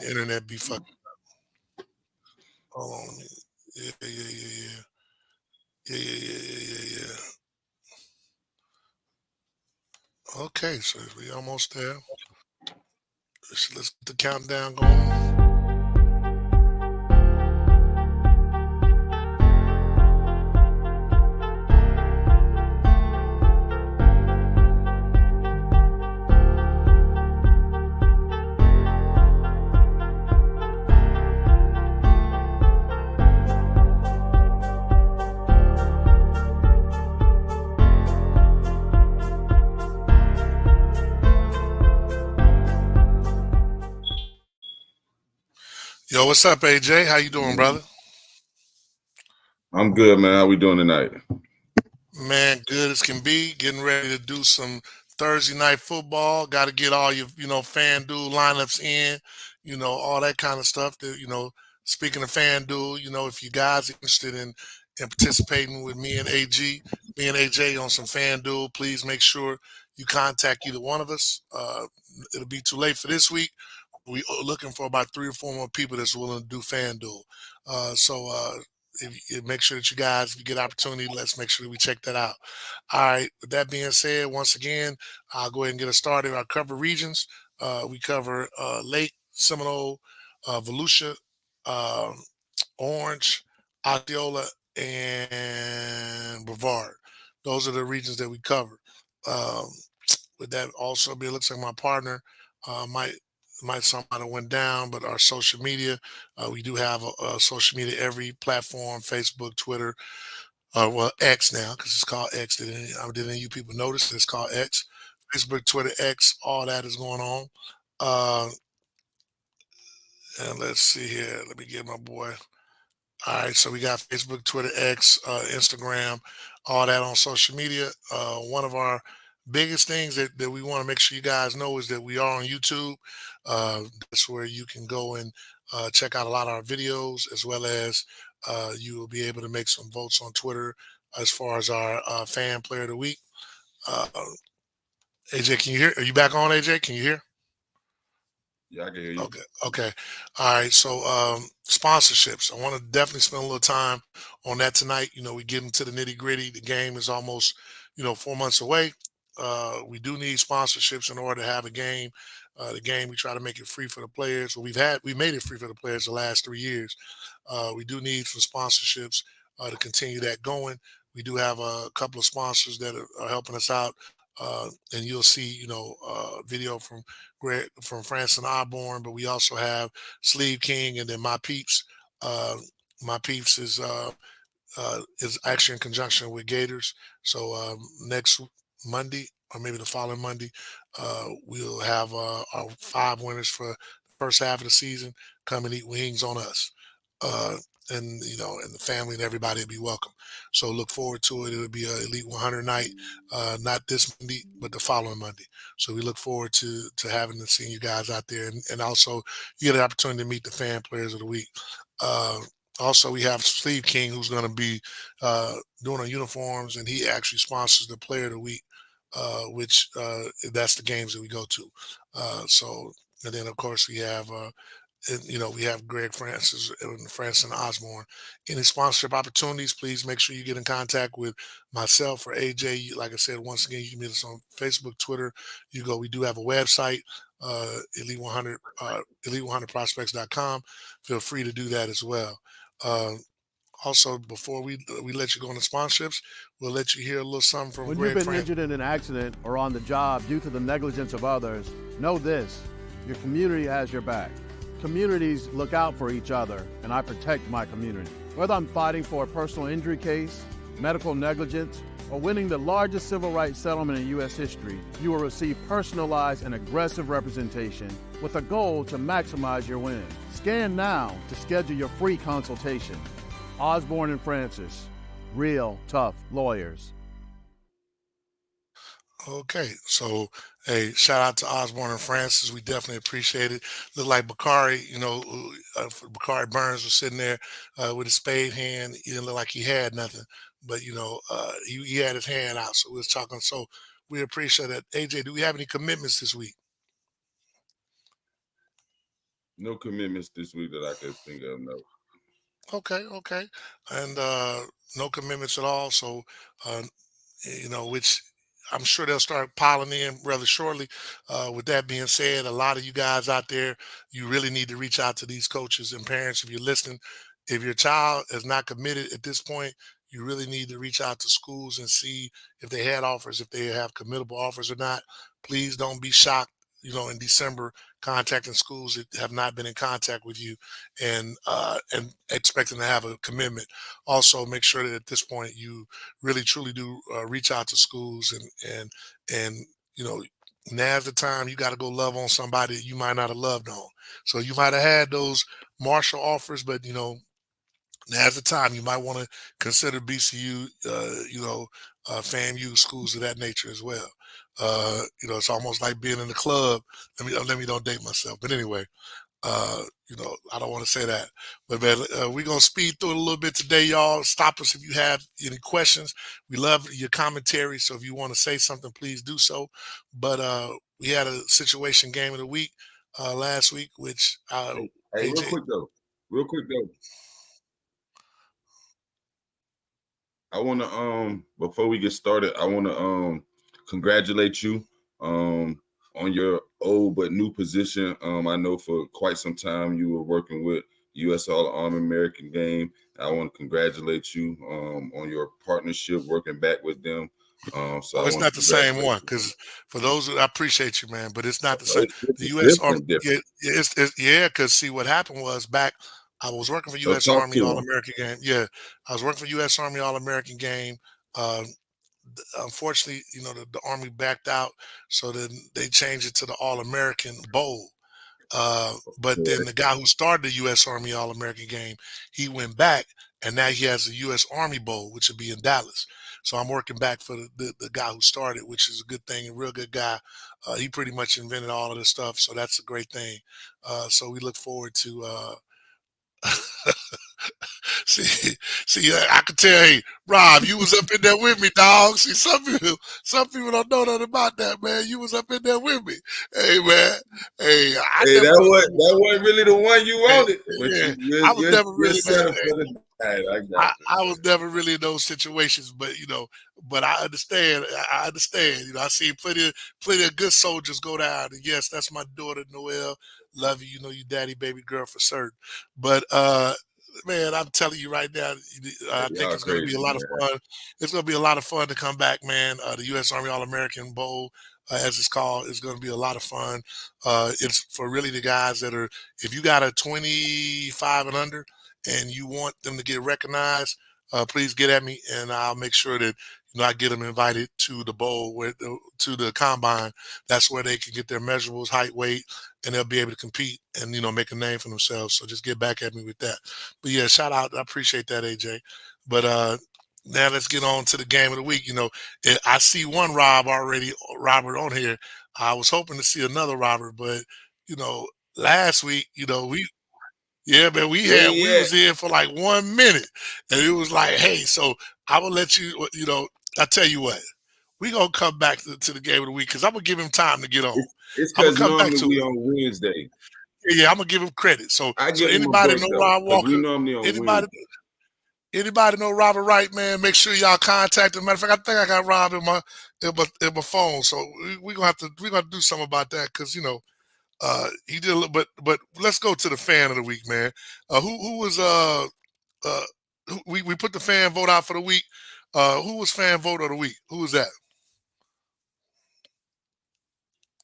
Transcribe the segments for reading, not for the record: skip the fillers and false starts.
The internet be fuck. Hold on. Yeah, yeah, yeah, yeah. Yeah, yeah, yeah, yeah, yeah, yeah. Okay, so we almost there. Let's get the countdown going. Yo, what's up, AJ? How you doing, brother? I'm good, man. How we doing tonight? Man, good as can be. Getting ready to do some Thursday night football. Got to get all your, FanDuel lineups in, all that kind of stuff. Speaking of FanDuel, if you guys are interested in participating with me and AJ on some FanDuel, please make sure you contact either one of us. It'll be too late for this week. We are looking for about 3 or 4 more people that's willing to do FanDuel. So make sure that you guys, if you get opportunity, let's make sure that we check that out. All right. With that being said, once again, I'll go ahead and get us started. Our cover regions. We cover Lake, Seminole, Volusia, um, Orange, Osceola, and Brevard. Those are the regions that we cover. Um, with that also be, it looks like my partner might somehow went down, but our social media, we do have a social media every platform: Facebook, Twitter, well, X now because it's called X. Did any of you people notice it's called X? Facebook, Twitter, X, all that is going on. Uh, and let's see here. Let me get my boy. All right, so we got Facebook, Twitter, X, Instagram, all that on social media. One of our biggest things that we want to make sure you guys know is that we are on YouTube. That's where you can go and check out a lot of our videos, as well as you will be able to make some votes on Twitter as far as our fan player of the week. Uh, AJ, can you hear? Are you back on, AJ? Can you hear? Yeah, I can hear you. Okay. Okay. All right. So sponsorships. I want to definitely spend a little time on that tonight. We get into the nitty gritty. The game is almost, 4 months away. We do need sponsorships in order to have a game. The game we try to make it free for the players. Well, we made it free for the players the last 3 years. We do need some sponsorships to continue that going. We do have a couple of sponsors that are helping us out, and you'll see, video from Francis Osborne, but we also have Sleeve King and then My Peeps. Uh, My Peeps is actually in conjunction with Gators. So next Monday, or maybe the following Monday, we'll have our 5 winners for the first half of the season come and eat wings on us. Uh, and the family and everybody will be welcome. So look forward to it. It'll be a Elite 100 night, not this Monday, but the following Monday. So we look forward to having and seeing you guys out there, and also you get an opportunity to meet the fan players of the week. Uh, Also, we have Steve King, who's going to be doing our uniforms, and he actually sponsors the Player of the Week, which that's the games that we go to. And then of course we have Greg Francis and Osborne. Any sponsorship opportunities, please make sure you get in contact with myself or AJ. Like I said, once again, you can meet us on Facebook, Twitter. We do have a website, Elite 100, Elite100prospects.com. Feel free to do that as well. Uh, Also, before we let you go on the sponsorships, we'll let you hear a little something from When you've Greg been Francis. injured in an accident or on the job due to the negligence of others, know this: your community has your back. Communities look out for each other, and I protect my community. Whether I'm fighting for a personal injury case, medical negligence, or winning the largest civil rights settlement in U.S. history, you will receive personalized and aggressive representation with a goal to maximize your win. Scan now to schedule your free consultation. Osborne and Francis, real tough lawyers. Okay, so hey, shout out to Osborne and Francis. We definitely appreciate it. Look like Bakari, Bakari Burns was sitting there with his spade hand. He didn't look like he had nothing, but he had his hand out. So we was talking. So we appreciate that. AJ, do we have any commitments this week? No commitments this week that I could think of. No. Okay. And no commitments at all. So uh, which I'm sure they'll start piling in rather shortly. With that being said, a lot of you guys out there, you really need to reach out to these coaches and parents if you're listening. If your child is not committed at this point, you really need to reach out to schools and see if they had offers, if they have committable offers or not. Please don't be shocked, in December contacting schools that have not been in contact with you and expecting to have a commitment. Also, make sure that at this point you really truly do reach out to schools and you know now's the time you got to go love on somebody that you might not have loved on. So you might have had those Marshall offers, but now's the time you might want to consider BCU, FAMU, schools of that nature as well. It's almost like being in the club. Let me don't date myself, but anyway, I don't want to say that, but man, we're gonna speed through it a little bit today, y'all. Stop us if you have any questions. We love your commentary, so if you want to say something, please do so. But we had a situation game of the week last week, which Hey, AJ. Real quick though. I want to before we get started, I want to congratulate you on your old but new position. I know for quite some time you were working with U.S. All-American game. I want to congratulate you on your partnership, working back with them. It's not the same one, because for those I appreciate you, man, but it's not the same. It's The U.S. Army, different. because see what happened was back. I was working for So U.S. talk Army to 'em. All-American game. Yeah, I was working for U.S. Army All-American game. Uh, Unfortunately, the Army backed out, so then they changed it to the All-American Bowl. But then the guy who started the U.S. Army All-American game, he went back, and now he has the U.S. Army Bowl, which will be in Dallas. So I'm working back for the guy who started, which is a good thing, a real good guy. He pretty much invented all of this stuff, so that's a great thing. So we look forward to see, I could tell, hey, Rob, you was up in there with me, dog. See, some people don't know nothing about that, man. You was up in there with me. Hey, man. Hey, that wasn't really the one you wanted, but yeah, I was never really, man. I was you. never really in those situations, but but I understand. I understand. I see plenty of good soldiers go down. And yes, that's my daughter, Noelle. Love you. You know you daddy, baby girl for certain. But man, I'm telling you right now, I think it's going to be a lot of fun. It's going to be a lot of fun to come back, man. The U.S. Army All-American Bowl, as it's called, is going to be a lot of fun. It's for really the guys that are, if you got a 25 and under and you want them to get recognized, please get at me and I'll make sure that I get them invited to the bowl, to the combine. That's where they can get their measurables, height, weight, and they'll be able to compete and make a name for themselves. So just get back at me with that. But yeah, shout out. I appreciate that, AJ. But now let's get on to the game of the week. I see one Robert on here. I was hoping to see another Robert, but last week, man, we was in for like 1 minute, and it was like, hey, so I will let you. I tell you what, we gonna come back to the game of the week because I'm gonna give him time to get on. It's because normally we on Wednesday. Yeah, I'm gonna give him credit. So anybody know Rob Walker? We normally on anybody know Robert Wright, man? Make sure y'all contact him. Matter of fact, I think I got Rob in my phone, so we're gonna do something about that because he did a little. But let's go to the fan of the week, man. Who was we put the fan vote out for the week. Who was fan vote of the week? Who was that?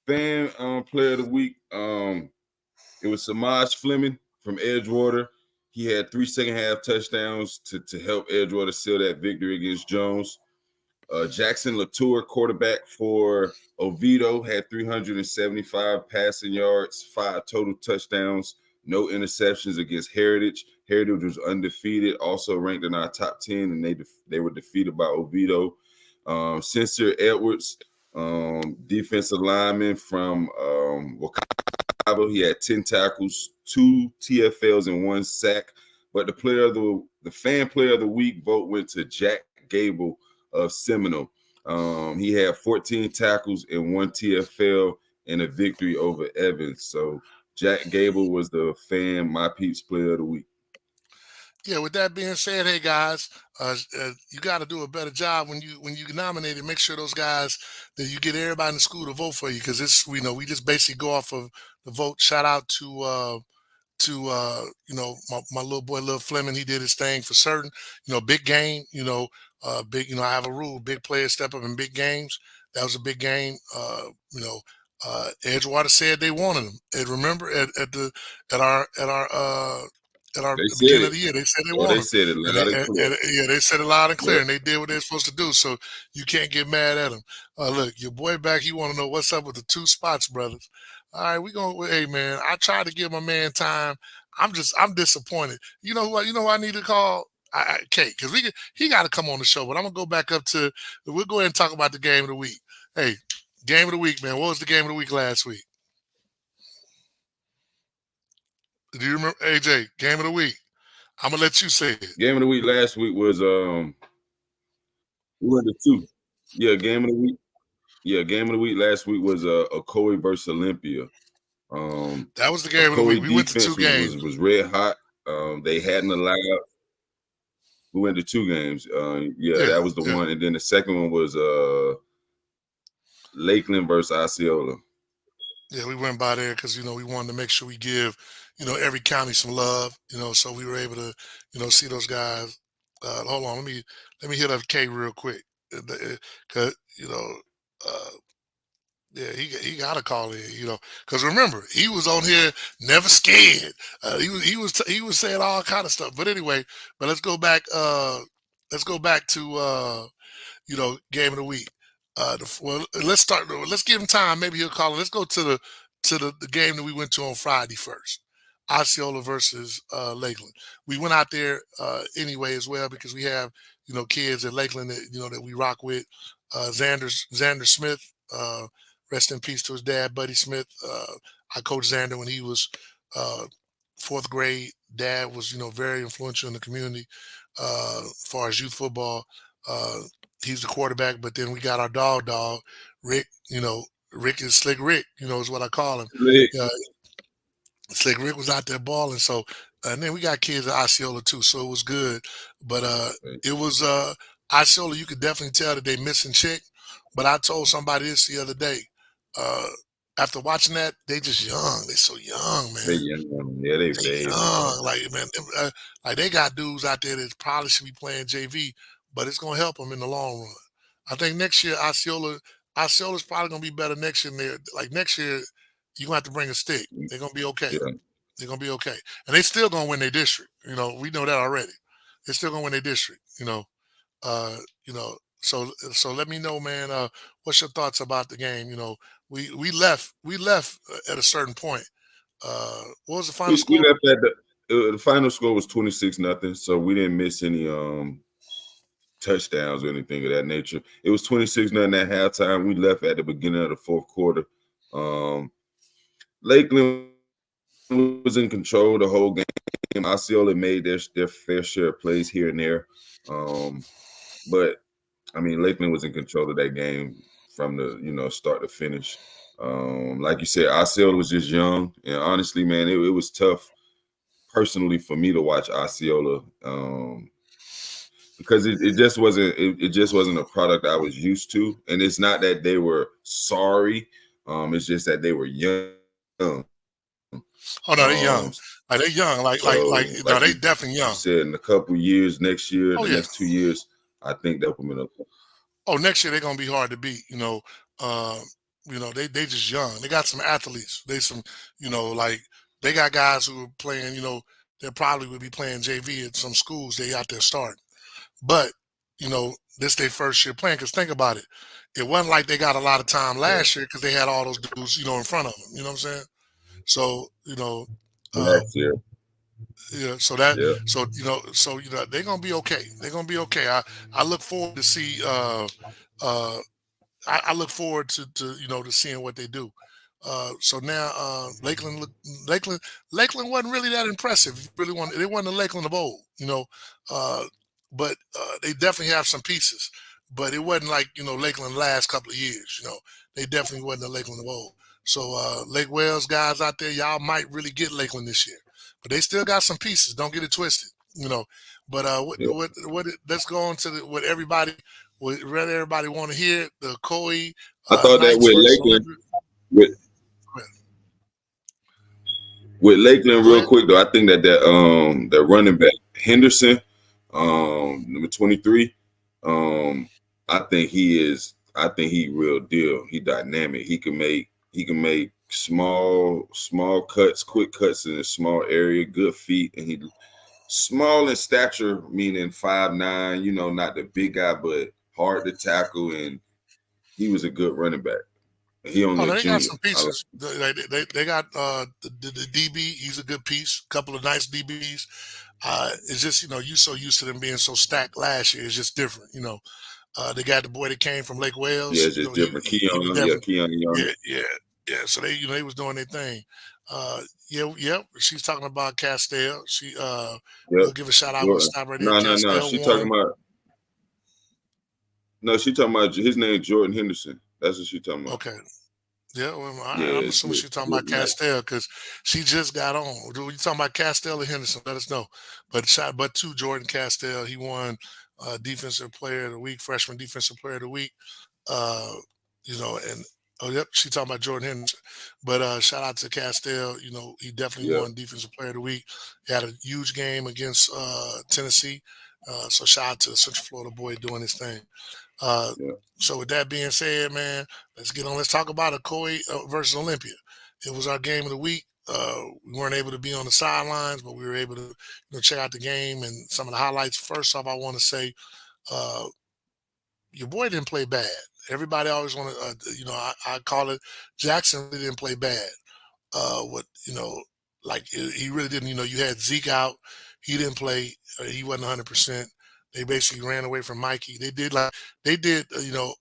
Fan player of the week. It was Samaj Fleming from Edgewater. He had 3 second-half touchdowns to help Edgewater seal that victory against Jones. Jackson Latour, quarterback for Oviedo, had 375 passing yards, 5 total touchdowns, no interceptions against Heritage. Heritage was undefeated, also ranked in our top 10, and they were defeated by Oviedo. Sincere Edwards, defensive lineman from Wakaba. He had 10 tackles, 2 TFLs, and 1 sack. But the fan player of the week vote went to Jack Gable of Seminole. He had 14 tackles and 1 TFL in a victory over Evans. So Jack Gable was the my peeps player of the week. Yeah, with that being said, hey guys, you got to do a better job when you nominate it. Make sure those guys that you get everybody in the school to vote for you because this we just basically go off of the vote. Shout out to my little boy Lil Fleming. He did his thing for certain. Big game. Big. I have a rule: big players step up in big games. That was a big game. Edgewater said they wanted him. And remember at our They said beginning of it. the year, they said they Oh, they wanted him. said it And loud and clear. yeah, they said it loud and clear, Yeah. and they did what they're supposed to do. So you can't get mad at them. Look, your boy back. He want to know what's up with the 2 spots, brothers. All right, we going. Hey man, I tried to give my man time. I'm disappointed. You know what? You know who I need to call? Kate, because he got to come on the show. But I'm gonna go back up to. We'll go ahead and talk about the game of the week. Hey, game of the week, man. What was the game of the week last week? Do you remember, AJ? Game of the week. I'm gonna let you say it. Game of the week last week was we went to 2. Yeah, game of the week. Yeah, game of the week last week was Okoye versus Olympia. That was the game of the week. We went to 2 games. Was red hot. They hadn't allowed. We went to 2 games. Yeah, that was the one, and then the second one was Lakeland versus Osceola. Yeah, we went by there because we wanted to make sure we give every county some love. So we were able to see those guys. Hold on, let me hit up K real quick, because yeah, he got to call in, because remember he was on here never scared. He was saying all kind of stuff. But anyway, let's go back. Let's go back to game of the week. Let's start. Let's give him time. Maybe he'll call it. Let's go to the game that we went to on Friday first. Osceola versus Lakeland. We went out there anyway as well because we have kids at Lakeland that that we rock with. Xander Smith. Rest in peace to his dad, Buddy Smith. I coached Xander when he was 4th grade. Dad was very influential in the community as far as youth football. He's the quarterback, but then we got our dog, Rick. Rick is Slick Rick, is what I call him. Slick Rick was out there balling. So, and then we got kids at Osceola too, so it was good. But it was Osceola. You could definitely tell that they missing Chick. But I told somebody this the other day. After watching that, they just young. They so young, man. They young. Yeah, they young. Like man, like they got dudes out there that probably should be playing JV, but it's gonna help them in the long run. I think next year Osceola's probably gonna be better next year. Like next year, you're gonna have to bring a stick. They're gonna be okay. Yeah. They're gonna be okay, and they still gonna win their district. We know that already. They're still gonna win their district. So let me know, man. What's your thoughts about the game? We left at a certain point. What was the final score? We left at the final score was 26-0. So we didn't miss any touchdowns or anything of that nature. It was 26-0 at halftime. We left at the beginning of the 4th quarter. Lakeland was in control the whole game. Osceola made their fair share of plays here and there. But I mean, Lakeland was in control of that game from the start to finish. Like you said, Osceola was just young, and honestly, man, it was tough personally for me to watch Osceola because it just wasn't a product I was used to. And it's not that they were sorry; it's just that they were young. Oh no, they're young. Like they're young. No, they definitely young. You said in a couple years, next year, next 2 years, I think they'll come in up. Oh, next year they're gonna be hard to beat. They just young. They got some athletes. They some, they got guys who are playing. They probably would be playing JV at some schools. They out there starting, but this their first year playing. Because think about it, it wasn't like they got a lot of time last year because they had all those dudes, in front of them. You know what I'm saying? So Next year. Yeah, they're gonna be okay. They're gonna be okay. I look forward to see. I look forward to seeing what they do. So now Lakeland wasn't really that impressive. They wasn't the Lakeland of old, but they definitely have some pieces. But it wasn't like Lakeland last couple of years. They definitely wasn't the Lakeland of old. So Lake Wales guys out there, y'all might really get Lakeland this year, but they still got some pieces. Don't get it twisted, you know. But Yeah. let's go on to what everybody want to hear. The Coe I thought that Knights with versus Lakeland, Olympia. with Go ahead. with Lakeland, Go real ahead. quick though, I think that running back Henderson, number 23, I think he real deal. He dynamic. He can make small cuts, quick cuts in a small area, good feet, and he small in stature, meaning 5'9", not the big guy, but hard to tackle, and he was a good running back. And he only Oh, a they got junior. some pieces. They got the DB. He's a good piece. Couple of nice DBs. It's just you so used to them being so stacked last year. It's just different. They got the boy that came from Lake Yeah, Wales. it's just He different. he was Keon, yeah, definitely Keon Young. yeah. So they was doing their thing. Yep. She's talking about Castell. Yep. We'll give a shout out. We'll Jordan. stop right there. No. Castell won. She talking about his name Jordan Henderson. That's what she talking about. Okay. Yeah, well, Yeah, I'm assuming she's talking about Castell because she just got on. You talking about Castell or Henderson? Let us know. But to Jordan Castell, he won Defensive Player of the Week, Freshman Defensive Player of the Week. And oh yep, she talking about Jordan Henderson. But shout out to Castell. He definitely won Defensive Player of the Week. He had a huge game against Tennessee. So shout out to the Central Florida boy doing his thing. So with that being said, man, let's talk about Ocoee versus Olympia. It was our game of the week. We weren't able to be on the sidelines, but we were able to check out the game and some of the highlights. First off, I want to say your boy didn't play bad. Everybody always want to, I call it Jackson really didn't play bad. He really didn't. You had Zeke out. He didn't play. He wasn't 100%. They basically ran away from Mikey.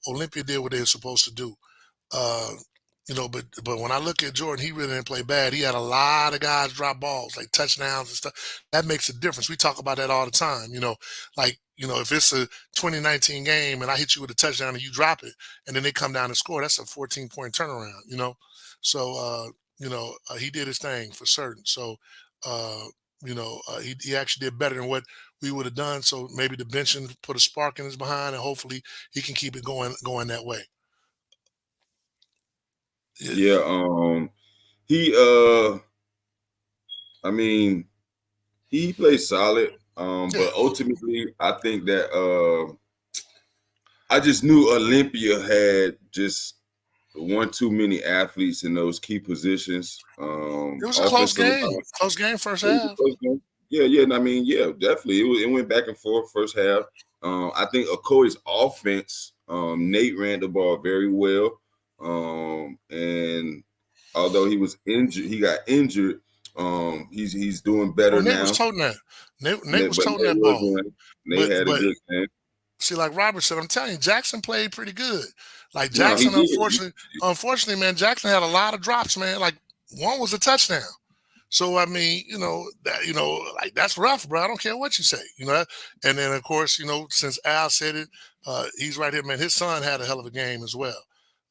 Olympia did what they were supposed to do. But when I look at Jordan, he really didn't play bad. He had a lot of guys drop balls, like touchdowns and stuff. That makes a difference. We talk about that all the time. If it's a 2019 game and I hit you with a touchdown and you drop it, and then they come down and score, that's a 14-point turnaround. So he did his thing for certain. So he actually did better than what we would have done. So maybe the benching put a spark in his behind, and hopefully he can keep it going that way. Yeah. He played solid. But ultimately, I think that I just knew Olympia had just one too many athletes in those key positions. It was a close game. Close game first half. Yeah. Definitely. It went back and forth first half. I think Ocoee's offense, Nate ran the ball very well. And although he was injured, he got injured. He's doing better now. Nate was toting that. Nate was toting that ball. Nate had a good game. See, like Robert said, I'm telling you, Jackson played pretty good. Like Jackson, unfortunately, man, Jackson had a lot of drops, man. Like one was a touchdown. So I mean, like that's rough, bro. I don't care what you say, And then of course, since Al said it, he's right here, man. His son had a hell of a game as well.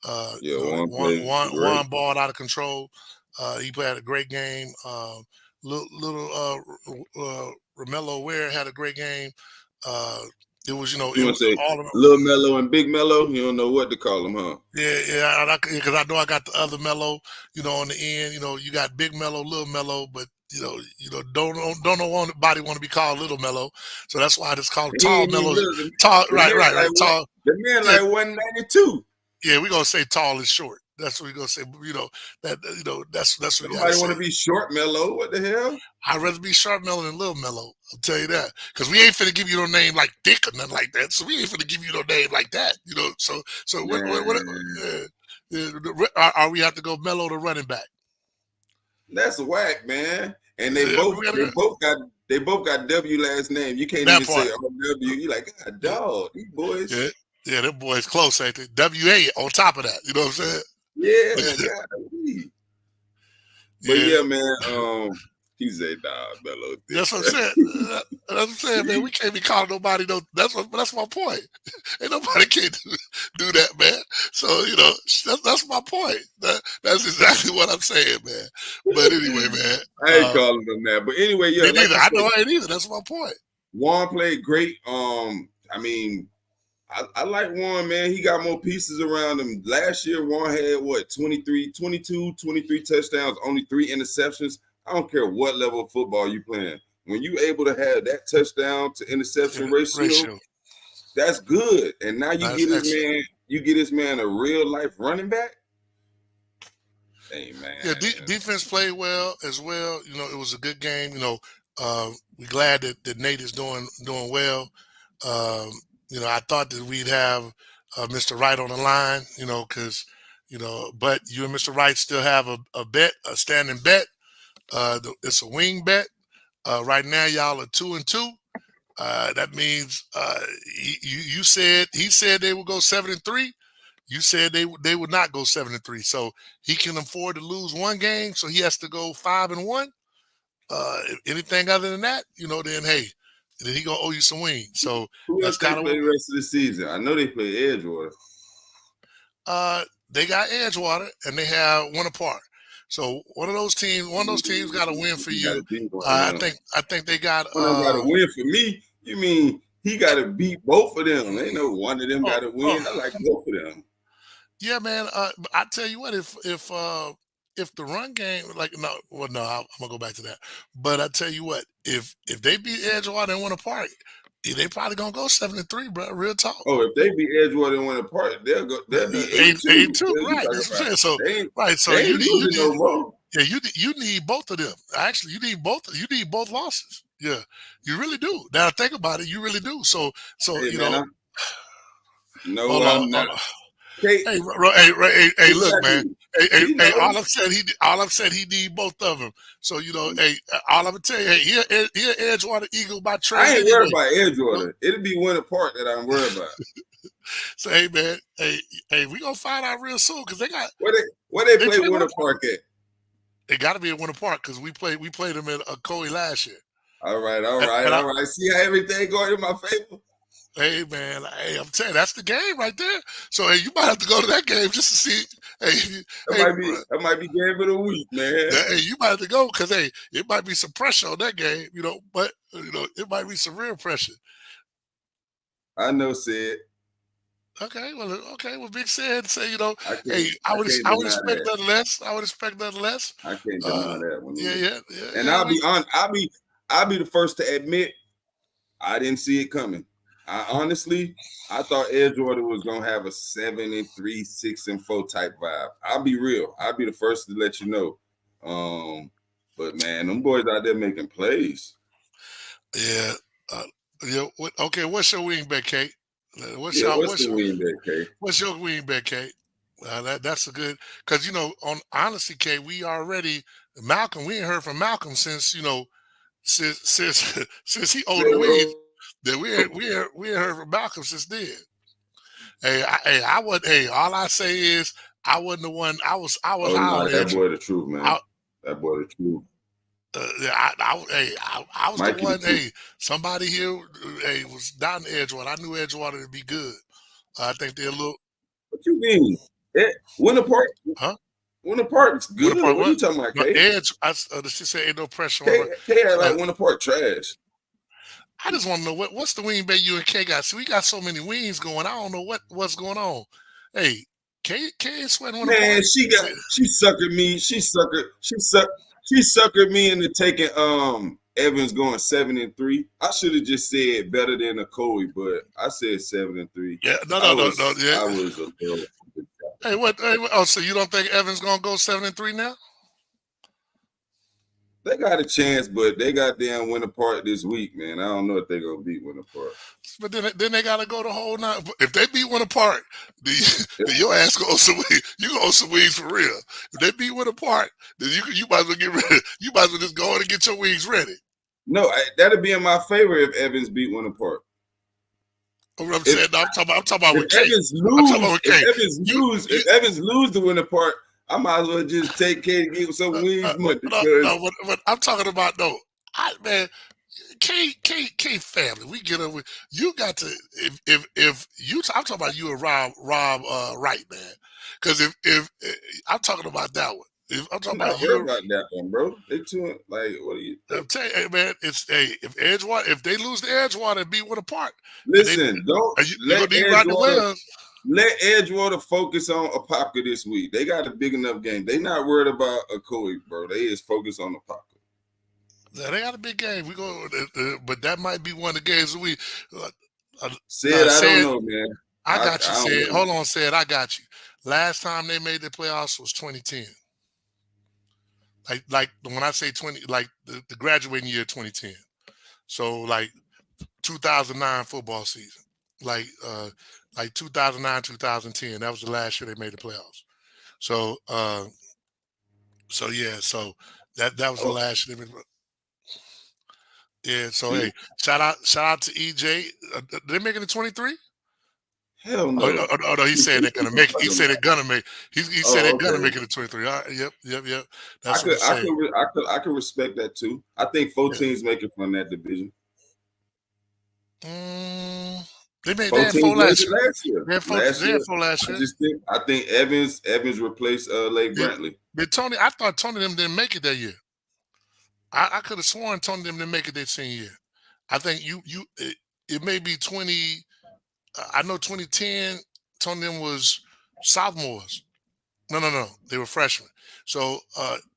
Juan balled out of control. He had a great game. Little Romello Ware had a great game. It was, you want to say all of them. Little Mello and Big Mello. You don't know what to call them, huh? Yeah. Because I know I got the other Mello. On the end. You got Big Mello, Little Mello, but don't nobody want to be called Little Mello. So that's why it's called Tall Mello. Tall, right. Tall. The man like 192. Yeah, we're gonna say tall and short. That's what we're gonna say. That's what somebody want to be short Mello. What the hell? I'd rather be short Mello than little Mello. I'll tell you that. Because we ain't finna give you no name like Dick or nothing like that. So we ain't finna give you no name like that. So are we have to go Mello to running back? That's whack, man. And they both got W last name. You can't even say W. You like God, dog. These boys. Yeah, them boys close, ain't they? WA on top of that. You know what I'm saying? Yeah. But yeah, man. He's a dog, Mello. That's what I'm saying. That's what I'm saying, man. We can't be calling nobody. That's my point. Ain't nobody can do that, man. So that's my point. That's exactly what I'm saying, man. But anyway, man. I ain't calling them that. But anyway, yeah, Me like neither. you I know said, I ain't either. That's my point. Juan played great. I mean, I like Juan, man. He got more pieces around him. Last year, Juan had 23 touchdowns, only 3 interceptions. I don't care what level of football you playing. When you able to have that touchdown to interception ratio, that's good. And now you get this man a real life running back. Hey, man. Yeah, defense played well as well. It was a good game. We're glad that Nate is doing well. I thought that we'd have Mr. Wright on the line, because, but you and Mr. Wright still have a standing bet. It's a wing bet. Right now, y'all are 2-2. That means he said they would go 7-3. You said they would not go 7-3. So he can afford to lose one game, so he has to go 5-1. Anything other than that, then hey, then he gonna owe you some wings. So who that's else they kind play the rest of the season? I know they play Edgewater. They got Edgewater and they have Winter Park. So one of those teams got to win for you. I think they got. Got to win for me. You mean he got to beat both of them? Ain't no one of them got to win. I like both of them. Yeah, man. But I tell you what, if the run game, I'm gonna go back to that. But I tell you what, if they beat Edgewater and Winter Park, they probably gonna go 7-3, bro. Real talk. Oh, if they beat Edgewater and Winter Park, they'll be 8-2. Right, that's what I'm saying. So so you need no more. Yeah, you need both of them. Actually, you need both. You need both losses. Yeah, you really do. Now think about it, you really do. So hey, I'm not. Hey, look, man. Hey, all I'm saying he need both of them. So hey, all I'm gonna tell you, hey, here Edgewater Eagle by trade. I ain't worried about Edgewater. It'll be Winter Park that I'm worried about. So hey, man, hey, we gonna find out real soon because they got where they play Winter Park at. It got to be at Winter Park because we played them in Coe last year. All right. See how everything going in my favor. Hey, man, I'm telling you, that's the game right there. So, hey, you might have to go to that game just to see. That might be game of the week, man. Hey, you might have to go because, hey, it might be some pressure on that game, but, it might be some real pressure. I know, Sid. Okay, well, Big Sid say, hey, I would expect nothing less. I can't deny that one. Yeah. And I'll be the first to admit I didn't see it coming. I thought Edgewater was gonna have a 7-3, 6-4 type vibe. I'll be real. I'll be the first to let you know. But man, them boys out there making plays. Yeah. Okay. What's your wing bet, Kate? What's the wing bet, Kate? What's your wing bet, Kate? That's a good because honestly, Kate, we already Malcolm. We ain't heard from Malcolm since since he owed the wings. That we ain't heard from Malcolm since then. Hey, I wasn't. Hey, all I say is I wasn't the one. I was. That boy the truth, man. That boy the truth. I was the one. Hey, somebody here. Hey, was down the Edgewater. I knew Edgewater to be good. I think they're a little. What you mean? Winter Park? Huh? Winter Park's good. Winter Park, what are you talking about, Kay? She said ain't no pressure on her. Kay like Winter Park trash. I just want to know what's the wing bet you and Kay got. See, we got so many wings going. I don't know what's going on. Hey, Kay ain't sweating Winter Park. Man, she suckered me. She suckered me into taking Evans going 7-3. I should have just said better than Okoye, but I said 7-3. Yeah, no. Yeah. I was a Hey, what? Oh, so you don't think Evans gonna go 7-3 now? They got a chance, but they got damn Winter Park this week, man. I don't know if they're gonna beat Winter Park. But then they gotta go the whole night. If they beat Winter Park, then your ass gonna owe some wings. You gonna owe some wings for real. If they beat Winter Park, then you might as well get ready. You might as well just go on and get your wings ready. No, that'd be in my favor if Evans beat Winter Park. I'm saying, I'm talking about with Kate. If Evans lose the Winter Park, I might as well just take Kate and give some wings money. But I'm talking about man. K family. We get over. You got to if you. I'm talking about you and Rob Wright, man. Because if I'm talking about that one. If I'm I'm talking not about worried you, about that one, bro. They too like. What do you? I'm telling you, hey, man. It's if Edgewater, if they lose to Edgewater and beat one apart, and they Listen, don't you're let gonna need Rodney Edgewater. Wells. Let Edgewater focus on Apopka this week. They got a big enough game. They not worried about Okoye, bro. They is focused on Apopka. Yeah, they got a big game. We go, but that might be one of the games we Said I don't said. know, man. I got you. I don't Said, know. hold on. Said I got you. Last time they made the playoffs was 2010. Like when I say 20, like the graduating year 2010. So like 2009 football season, like 2009 2010. That was the last year they made the playoffs. So so yeah, so that was the Oh, last year they made. Yeah. So see, hey, shout out to EJ. Did they make it in 23? hell Oh, no. no, he said they're gonna make it. He said they're gonna make. He said they're Oh, gonna okay. make it to 23. Yep. I That's what he could, I said. could, I could respect that too. I think four Yeah. teams make it from that division. Mm, they Four had teams four made last it year. last year. Last They had year, four last year. I think Evans replaced Lake Did, Brantley. did Tony? I thought Tony them didn't make it that year. I could have sworn Tony them didn't make it their senior year. I think it may be 20. I know 2010. Tony them was sophomores. No. They were freshmen. So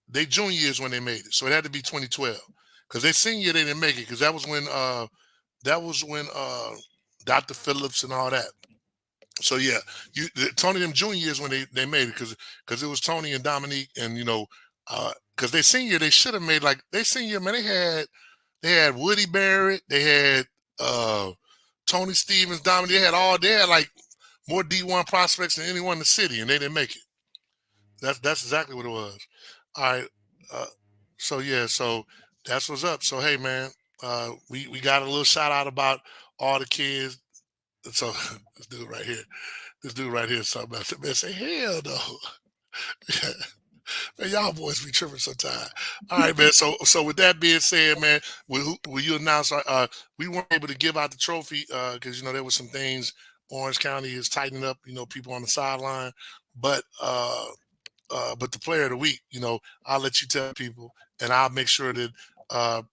they junior years when they made it. So it had to be 2012 because they senior year they didn't make it because that was when Dr. Phillips and all that. So yeah, Tony them junior years when they made it because it was Tony and Dominique and because they senior they should have made like they senior man they had Woody Barrett, they had Tony Stevens, Dominique, they had like more D1 prospects than anyone in the city and they didn't make it. That's exactly what it was. All right. Uh, so yeah, so that's what's up. So hey man, we got a little shout out about all the kids. So this dude right here is something else. Man, say hell no. Man, y'all boys be tripping sometimes. All right, man. So with that being said, man, will you announce we weren't able to give out the trophy because there was some things Orange County is tightening up, people on the sideline. But the player of the week, I'll let you tell people, and I'll make sure that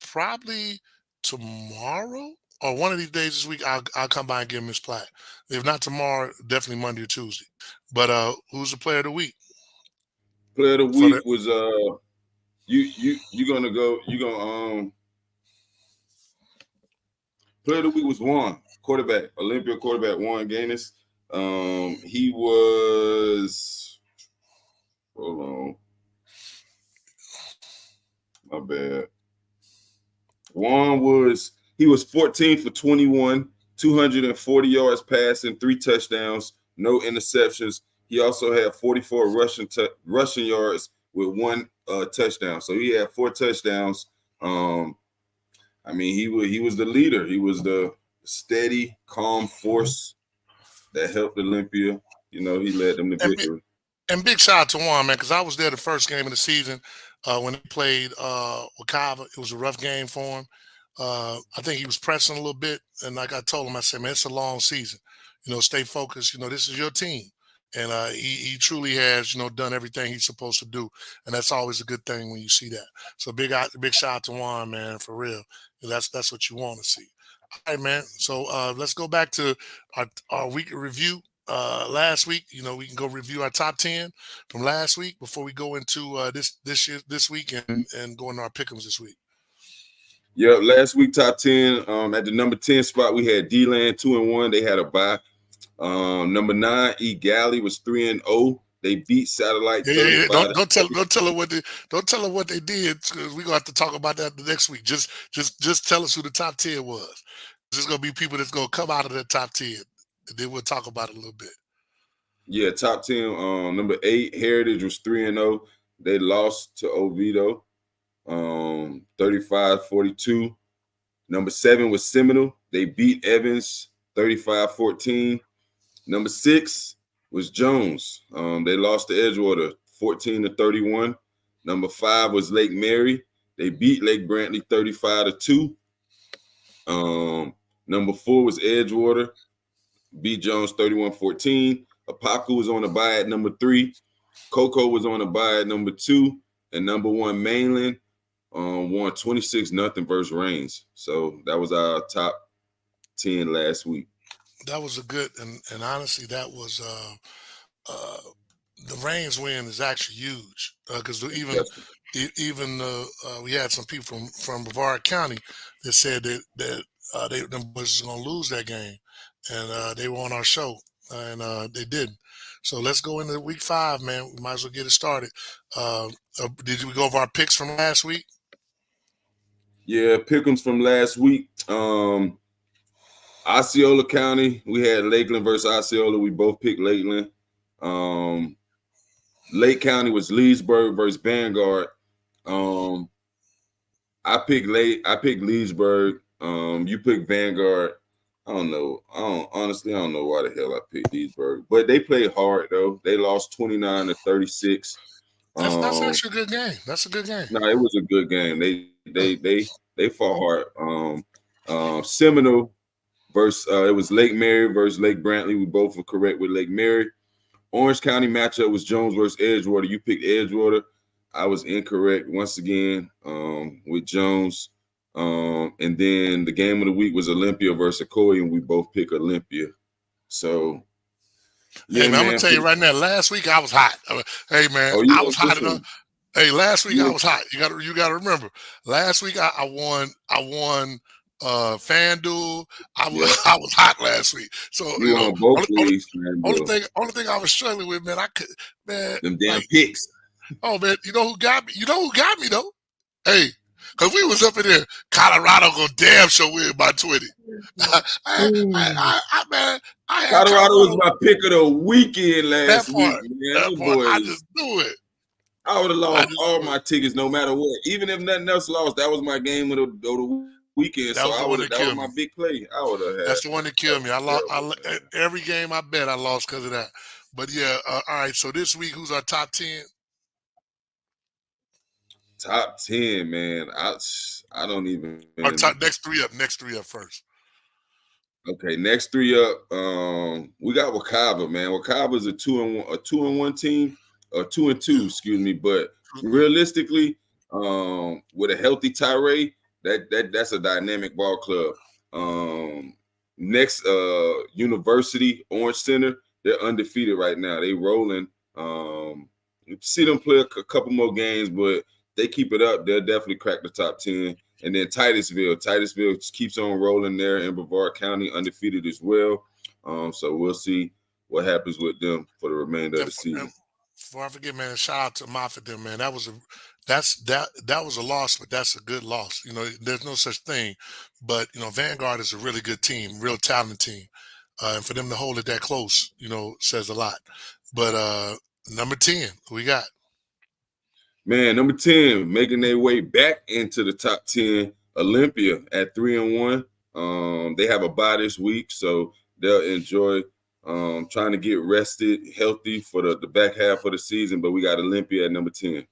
probably tomorrow or one of these days this week, I'll come by and give him his plaque. If not tomorrow, definitely Monday or Tuesday. But who's the player of the week? Player of the For week the was you gonna go player of the week was Juan, quarterback, Olympia quarterback Juan Gaines. He was hold on. My bad. Juan was 14 for 21, 240 yards passing, 3 touchdowns, no interceptions. He also had 44 rushing yards with 1 touchdown. So he had 4 touchdowns. I mean, he was the leader. He was the steady, calm force that helped Olympia. He led them to victory. and big shout out to Juan, man, because I was there the first game of the season when they played Wakava. It was a rough game for him. I think he was pressing a little bit, and like I told him, I said, man, it's a long season. Stay focused. This is your team, and he truly has done everything he's supposed to do, and that's always a good thing when you see that. So big shout out to Juan, man, for real. That's what you want to see. All right, man. So let's go back to our week review. Last week, we can go review our top 10 from last week before we go into this week and go into our pick'ems this week. Yeah, last week top 10. At the number 10 spot, we had D-Land 2-1. They had a bye. Number 9, E Galley was 3-0. They beat Satellite 35. Don't tell her what they did because we're gonna have to talk about that the next week. Just tell us who the top 10 was. There's gonna be people that's gonna come out of the top 10. And then we'll talk about it a little bit. Yeah, top 10. Number 8, Heritage was 3-0. They lost to Oviedo, 35-42. Number 7 was Seminole. They beat Evans 35-14. Number 6 was Jones. They lost to Edgewater 14-31. Number 5 was Lake Mary. They beat Lake Brantley 35-2. Number 4 was Edgewater. B. Jones 31-14. Apaku was on the bye at number 3. Coco was on the bye at number 2. And number 1, Mainland, won 26-0 versus Reigns. So that was our top 10 last week. That was a good and honestly, that was the Reigns win is actually huge because even we had some people from Brevard County that said that them boys was going to lose that game, and they were on our show, and they didn't. So let's go into week 5, man. We might as well get it started. Did we go over our picks from last week? Yeah, pick'ems from last week. Osceola County, we had Lakeland versus Osceola. We both picked Lakeland. Lake County was Leesburg versus Vanguard. I picked Leesburg. You picked Vanguard. I don't know. Honestly, I don't know why the hell I picked Leesburg. But they played hard though. They lost 29-36. That's actually a good game. That's a good game. No, it was a good game. They fought hard. Seminole versus it was Lake Mary versus Lake Brantley. We both were correct with Lake Mary. Orange County matchup was Jones versus Edgewater. You picked Edgewater. I was incorrect once again with Jones. And then the game of the week was Olympia versus Ocoee, and we both picked Olympia. So, yeah, hey, man, I'm gonna tell you right now. Last week I was hot. Hey man, I was hot enough. Hey, last week I was hot. You gotta remember. Last week I won FanDuel. I was hot last week. So you know, both only thing I was struggling with, man, them damn picks. Oh man, you know who got me? You know who got me though? Hey, because we was up in there, Colorado go damn sure win by 20. Colorado was my pick of the weekend last week, man. I just knew it. I would have lost all my tickets no matter what. Even if nothing else lost, that was my game of the weekend. That was my big play. I would have had. That's the one that killed me. I lost every game I bet I lost because of that. But yeah, all right. So this week, who's our top 10? Top 10, man. I don't even. Our next three up first. Okay, next 3 up. We got Wakava, man. Wakava is a 2-1 team, or 2-2, excuse me. But realistically, with a healthy Tyree, that's a dynamic ball club. Next, University Orange Center, they're undefeated right now. They rolling. See them play a couple more games, but they keep it up, they'll definitely crack the top 10. And then Titusville just keeps on rolling there in Brevard County, undefeated as well. So we'll see what happens with them for the remainder of the season. Before I forget, man, shout out to Moffitt, them, man. That was a loss, but that's a good loss. You know, there's no such thing. But you know, Vanguard is a really good team, real talented team, and for them to hold it that close, you know, says a lot. But number 10, who we got? Man, number 10, making their way back into the top 10, Olympia at 3-1. They have a bye this week, so they'll enjoy trying to get rested, healthy for the back half of the season. But we got Olympia at number 10.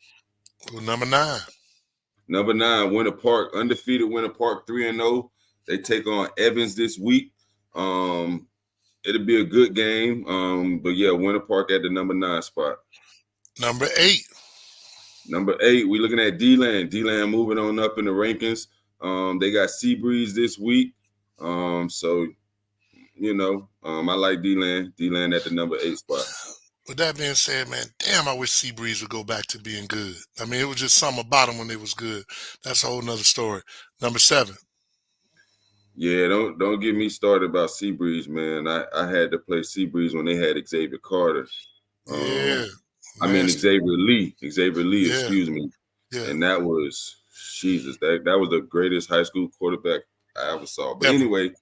Well, number 9. Number 9, Winter Park, undefeated Winter Park, 3-0. They take on Evans this week. It'll be a good game. But yeah, Winter Park at the number 9 spot. Number 8. Number 8, we're looking at D-Land. D-Land moving on up in the rankings. They got Seabreeze this week. So, you know, I like D-Land. D-Land at the number 8 spot. With that being said, man, damn, I wish Seabreeze would go back to being good. I mean, it was just something about them when they was good. That's a whole nother story. Number 7. Yeah, don't get me started about Seabreeze, man. I had to play Seabreeze when they had Xavier Carter. Yeah. I mean Xavier Lee, excuse me. Yeah. And that was Jesus. That was the greatest high school quarterback I ever saw. But anyway,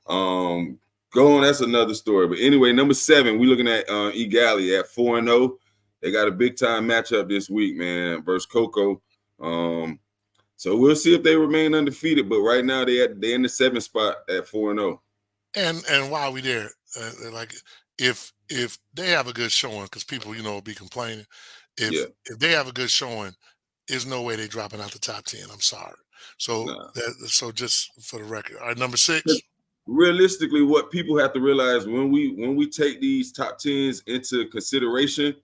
go on. That's another story. But anyway, number 7, we're looking at Egali at 4-0. They got a big time matchup this week, man, versus Coco. So we'll see if they remain undefeated. But right now they're in the 7th spot at 4-0. And while we there, like if they have a good showing, because people, you know, will be complaining. If they have a good showing, there's no way they're dropping out the top 10. I'm sorry. So Nah. so just for the record. All right, number 6. Realistically, what people have to realize when we take these top tens into consideration,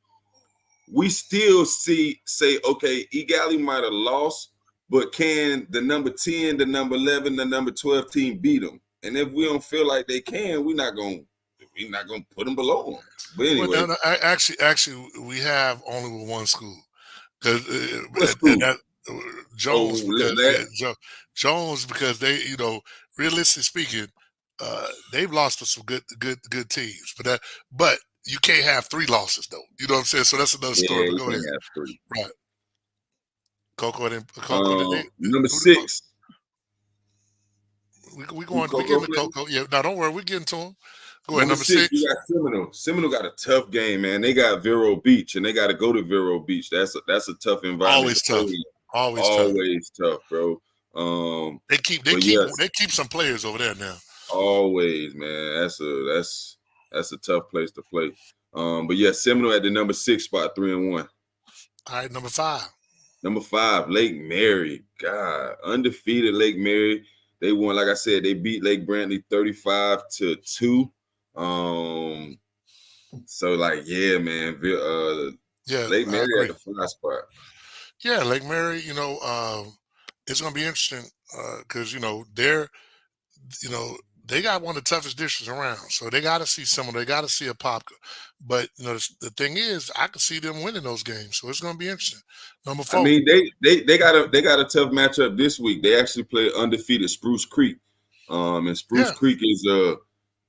we still say, okay, Egali might have lost, but can the number 10, the number 11, the number 12 team beat them? And if we don't feel like they can, we're not gonna put them below them. But Well, anyway, no, actually, we have only with one school because what and school? that Jones because Jones because they realistically speaking, they've lost to some good teams, but you can't have 3 losses though. You know what I'm saying? So that's another Yeah, story. But you go ahead. can't have 3. Right. Coco did they Number who did 6. we Who going we Coco getting to play? Coco. Yeah, no, don't worry, we're getting to him. Go ahead, Number number 6, we 6. got Seminole. Seminole got a tough game, man. They got Vero Beach, and they got to go to Vero Beach. That's a tough environment Always to play tough. in. Always tough. Always tough, bro. They keep some players over there now. Always, man. That's a tough place to play. But yeah, Seminole at the number 6 spot, 3-1. All right, number 5. Number 5, Lake Mary. God, undefeated Lake Mary. They won, like I said, they beat Lake Brantley 35-2. So like, yeah, man. Yeah, Lake I Mary agree. at the 5 spot. Yeah, Lake Mary, it's going to be interesting because, they're, they got one of the toughest districts around. So they got to see someone. They got to see Apopka. But, the thing is, I can see them winning those games. So it's going to be interesting. Number 4. I mean, they got a tough matchup this week. They actually play undefeated Spruce Creek. And Spruce Creek is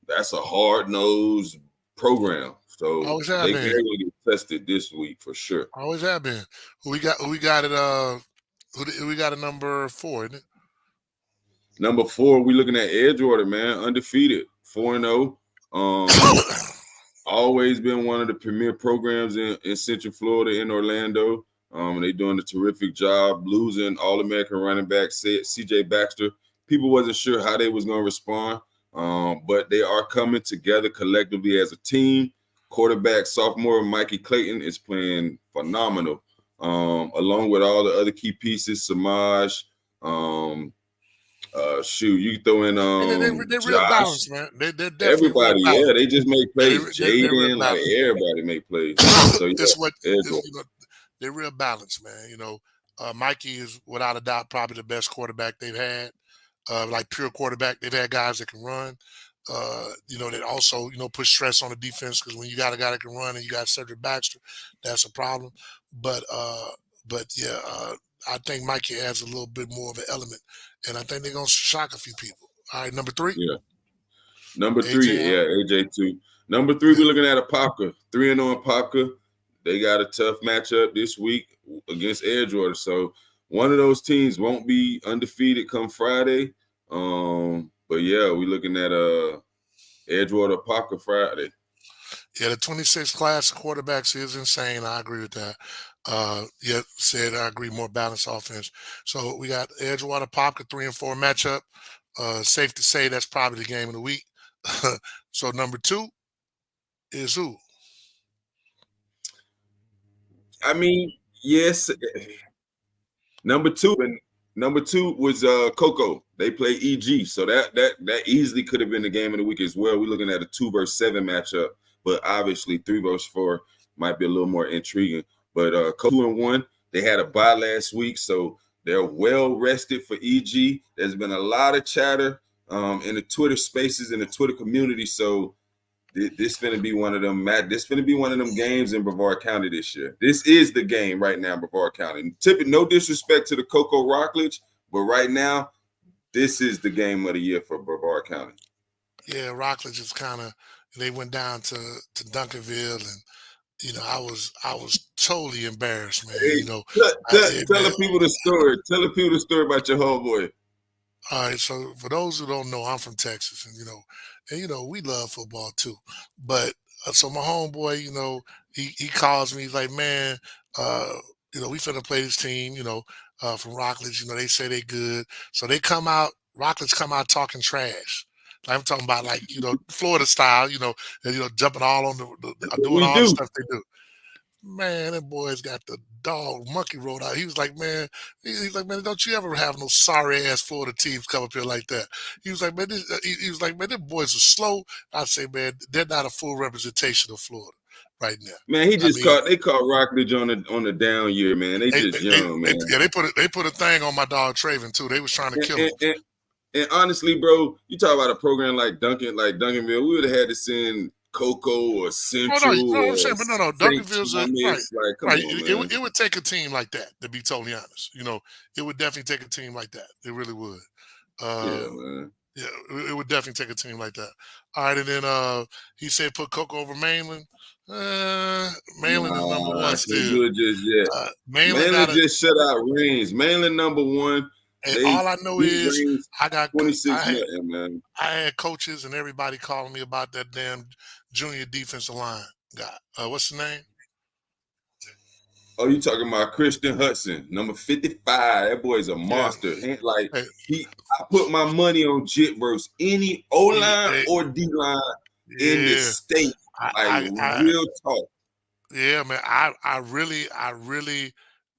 that's a hard-nosed program. So Always have Lake been. Mary will get tested this week for sure. Always have been. Who we got at who we got at number 4, isn't it? Number 4, we looking at Edgewater, man, undefeated, 4-0. Always been one of the premier programs in Central Florida, in Orlando. They doing a terrific job losing All-American running back C.J. Baxter. People wasn't sure how they was going to respond, but they are coming together collectively as a team. Quarterback sophomore Mikey Clayton is playing phenomenal, along with all the other key pieces. Samaj, you can throw in they're real Josh. balanced, man. They're definitely Everybody, real balanced. they just make plays. They're Jaden, real like balanced. everybody make plays. So yeah, they're real balanced, man. Mikey is without a doubt probably the best quarterback they've had. Like pure quarterback, they've had guys that can run. That also, put stress on the defense because when you got a guy that can run and you got Cedric Baxter, that's a problem. But yeah, I think Mikey adds a little bit more of an element, and I think they're gonna shock a few people. All right, number 3. Yeah. Number 3, AJ. AJ 2. Number 3, we're looking at Apopka, 3-0 Apopka. They got a tough matchup this week against Edgewater. So one of those teams won't be undefeated come Friday. But yeah, we're looking at Edgewater Apopka Friday. Yeah, the 26th class of quarterbacks is insane. I agree with that. Said I agree, more balanced offense. So we got Edgewater Apopka 3 and 4 matchup. Safe to say that's probably the game of the week. So number 2 is who? I mean, yes. Number 2 was Coco. They play EG, so that easily could have been the game of the week as well. We're looking at a 2 versus 7 matchup, but obviously 3 versus 4 might be a little more intriguing. But Coco 2-1, they had a bye last week, so they're well rested for EG. There's been a lot of chatter in the Twitter spaces, in the Twitter community. So this finna be one of them. This finna be one of them games in Brevard County this year. This is the game right now in Brevard County. No disrespect to the Coco Rockledge, but right now, this is the game of the year for Brevard County. Yeah, Rockledge is they went down to Duncanville, and I was totally embarrassed, man. Hey, tell the people the story. Tell the people the story about your homeboy. All right, so for those who don't know, I'm from Texas, and we love football too. But so my homeboy, he calls me. He's like, man, we finna play this team, from Rockledge. They say they good, so they come out. Rockledge come out talking trash. I'm talking about Florida style, and jumping all on doing all the stuff they do. Man, them boys got the dog monkey rolled out. He was like, man, he's like, man, don't you ever have no sorry ass Florida teams come up here like that? He was like, man, he was like, man, them boys are slow. I say, man, they're not a full representation of Florida right now. Man, I mean, they caught Rockledge on the down year, man. They just young, man. yeah, they put a thing on my dog Traven too. They was trying to kill him. And honestly, bro, you talk about a program like Duncanville, we would have had to send Coco or Central I'm or saying, but no, St. Duncanville's Thomas. Like, come right. on, man. It would take a team like that, to be totally honest. It would definitely take a team like that. It really would. Yeah, Uh, man. yeah, it would definitely take a team like that. All right, and then he said put Coco over Mainland. Mainland is number Nah, one can't still. do it just yet. Mainland Mainland just shut out Reigns. Mainland number one. and They all I know beat is Reigns I got 26-0, man. I had coaches and everybody calling me about that damn junior defensive line guy. What's the name? Oh, you talking about Christian Hudson, number 55. That boy's a monster. And like Hey, I put my money on Jit versus any O-line hey, or D-line in the yeah. state. Like I real talk. yeah, man. I really,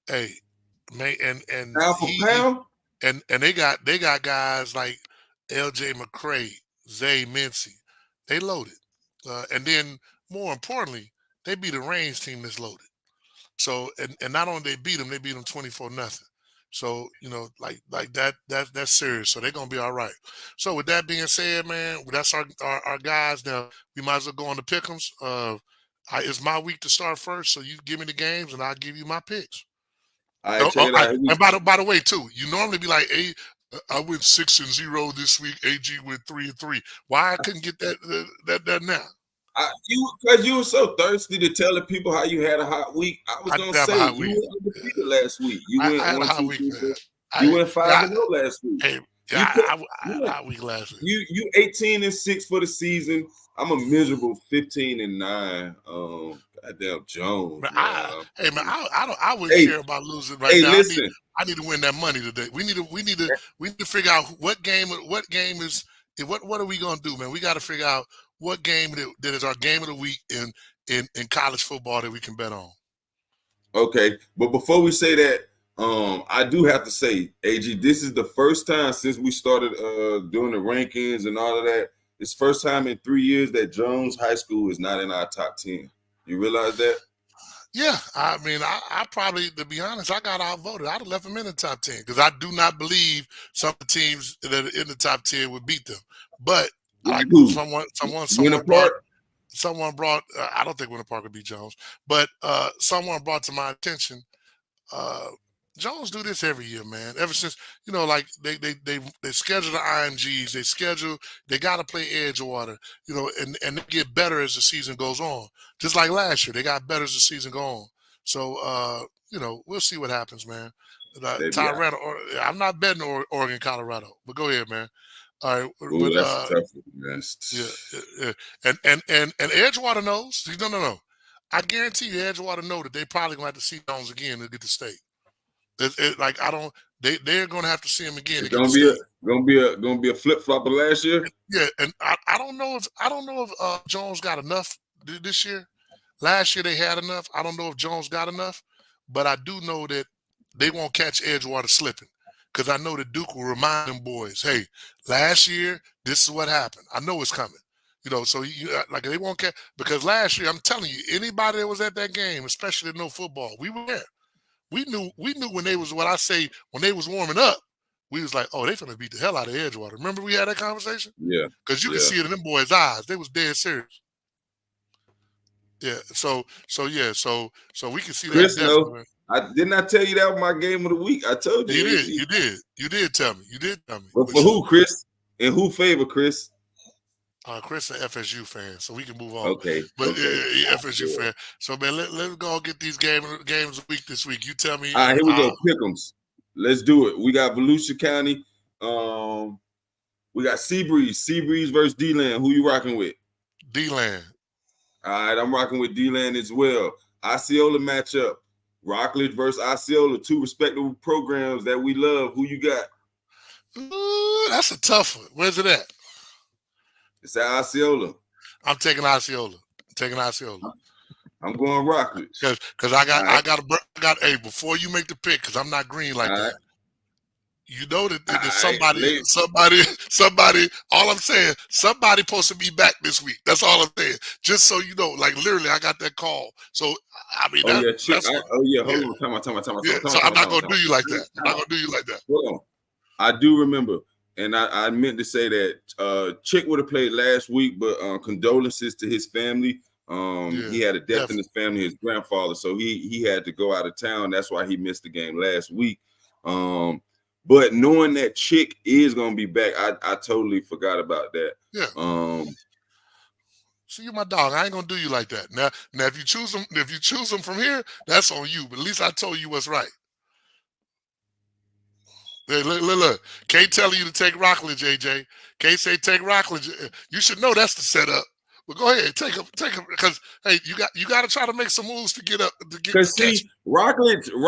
hey, man, and Pound for pound, and they got guys like L.J. McCray, Zay Mincy. They loaded, and then more importantly, they beat a Range team that's loaded. So and not only they beat them 24-0. So like that's serious. So they're gonna be all right. So with that being said, man, that's our guys. Now we might as well go on to pick'ems. It's my week to start first, so you give me the games and I'll give you my picks. all right, check it out. And by the way, too, you normally be like, hey, I went 6-0 this week. AG went 3-3. Why I couldn't get that now? Because you were so thirsty to tell the people how you had a hot week. I was gonna say you went undefeated last week. You went I had a 1, hot 2, week, 3, man. 4. You went 5-0 last week. Hey, yeah, I had a hot week last week. You 18-6 for the season. I'm a miserable 15-9. Goddamn Jones. Man, Man. I wouldn't care about losing right now. Listen. I need to win that money today. We need to figure out what game is what are we gonna do, man? We got to figure out what game that is our game of the week in college football that we can bet on. Okay, but before we say that, I do have to say, AG, this is the first time since we started doing the rankings and all of that. It's first time in 3 years that Jones High School is not in our top 10. You realize that? Yeah, I mean, I probably, to be honest, I got outvoted. I'd have left them in the top 10 because I do not believe some of the teams that are in the top 10 would beat them. But someone brought. I don't think Winter Park would beat Jones, but someone brought to my attention. Jones do this every year, man. Ever since like they schedule the IMGs, they got to play Edgewater, and they get better as the season goes on. Just like last year, they got better as the season goes on. So we'll see what happens, man. Tyrant, I'm not betting Oregon, Colorado, but go ahead, man. All right, Ooh, that's tough, man. Yeah. And Edgewater knows. No. I guarantee you, Edgewater know that they probably gonna have to see Jones again to get the state. They're gonna have to see him again. It's gonna be a flip flop of last year. Yeah, and I don't know if Jones got enough this year. Last year they had enough. I don't know if Jones got enough, but I do know that they won't catch Edgewater slipping because I know that Duke will remind them boys, hey, last year this is what happened. I know it's coming. So they won't catch because last year I'm telling you, anybody that was at that game, especially that know football, we were there. We knew when they was when they was warming up, we was like, oh, they finna beat the hell out of Edgewater. Remember we had that conversation? Yeah. Because you could see it in them boys' eyes. They was dead serious. Yeah. So we can see Chris, that definitely. I did not tell you that was my game of the week. I told you. You did tell me. But for who, Chris? In who favor, Chris? Chris is an FSU fan, so we can move on. Okay. But yeah, FSU fan. So man, let's go get these games a week this week. You tell me. All right, here we go. Pick'ems. Let's do it. We got Volusia County. We got Seabreeze versus D-Land. Who you rocking with? D-Land. All right, I'm rocking with D-Land as well. Osceola matchup. Rockledge versus Osceola, two respectable programs that we love. Who you got? Ooh, that's a tough one. Where's it at? It's at Osceola. I'm taking Osceola. I'm going Rockledge. Because I got. Hey, before you make the pick, because I'm not green like All that. right. You know that All somebody, right. somebody. All I'm saying, somebody supposed to be back this week. That's all I'm saying. Just so you know, like literally, I got that call. So I mean, Oh yeah, Chick. that's what. Oh yeah, hold Yeah, on. Time yeah. out. So I'm not gonna do you like that. I'm not gonna do you like that. Hold on. I do remember, and I meant to say that Chick would have played last week, but condolences to his family. He had a death in his family, his grandfather, so he had to go out of town. That's why he missed the game last week. But knowing that Chick is gonna be back, I totally forgot about that. Yeah. See, you my dog. I ain't gonna do you like that. Now if you choose them from here, that's on you. But at least I told you what's right. Hey, look. Kate telling you to take Rockledge, AJ. Kate say take Rockledge. You should know that's the setup. But go ahead, take them, because hey, you got to try to make some moves to get up to get. Because see, Rockledge didn't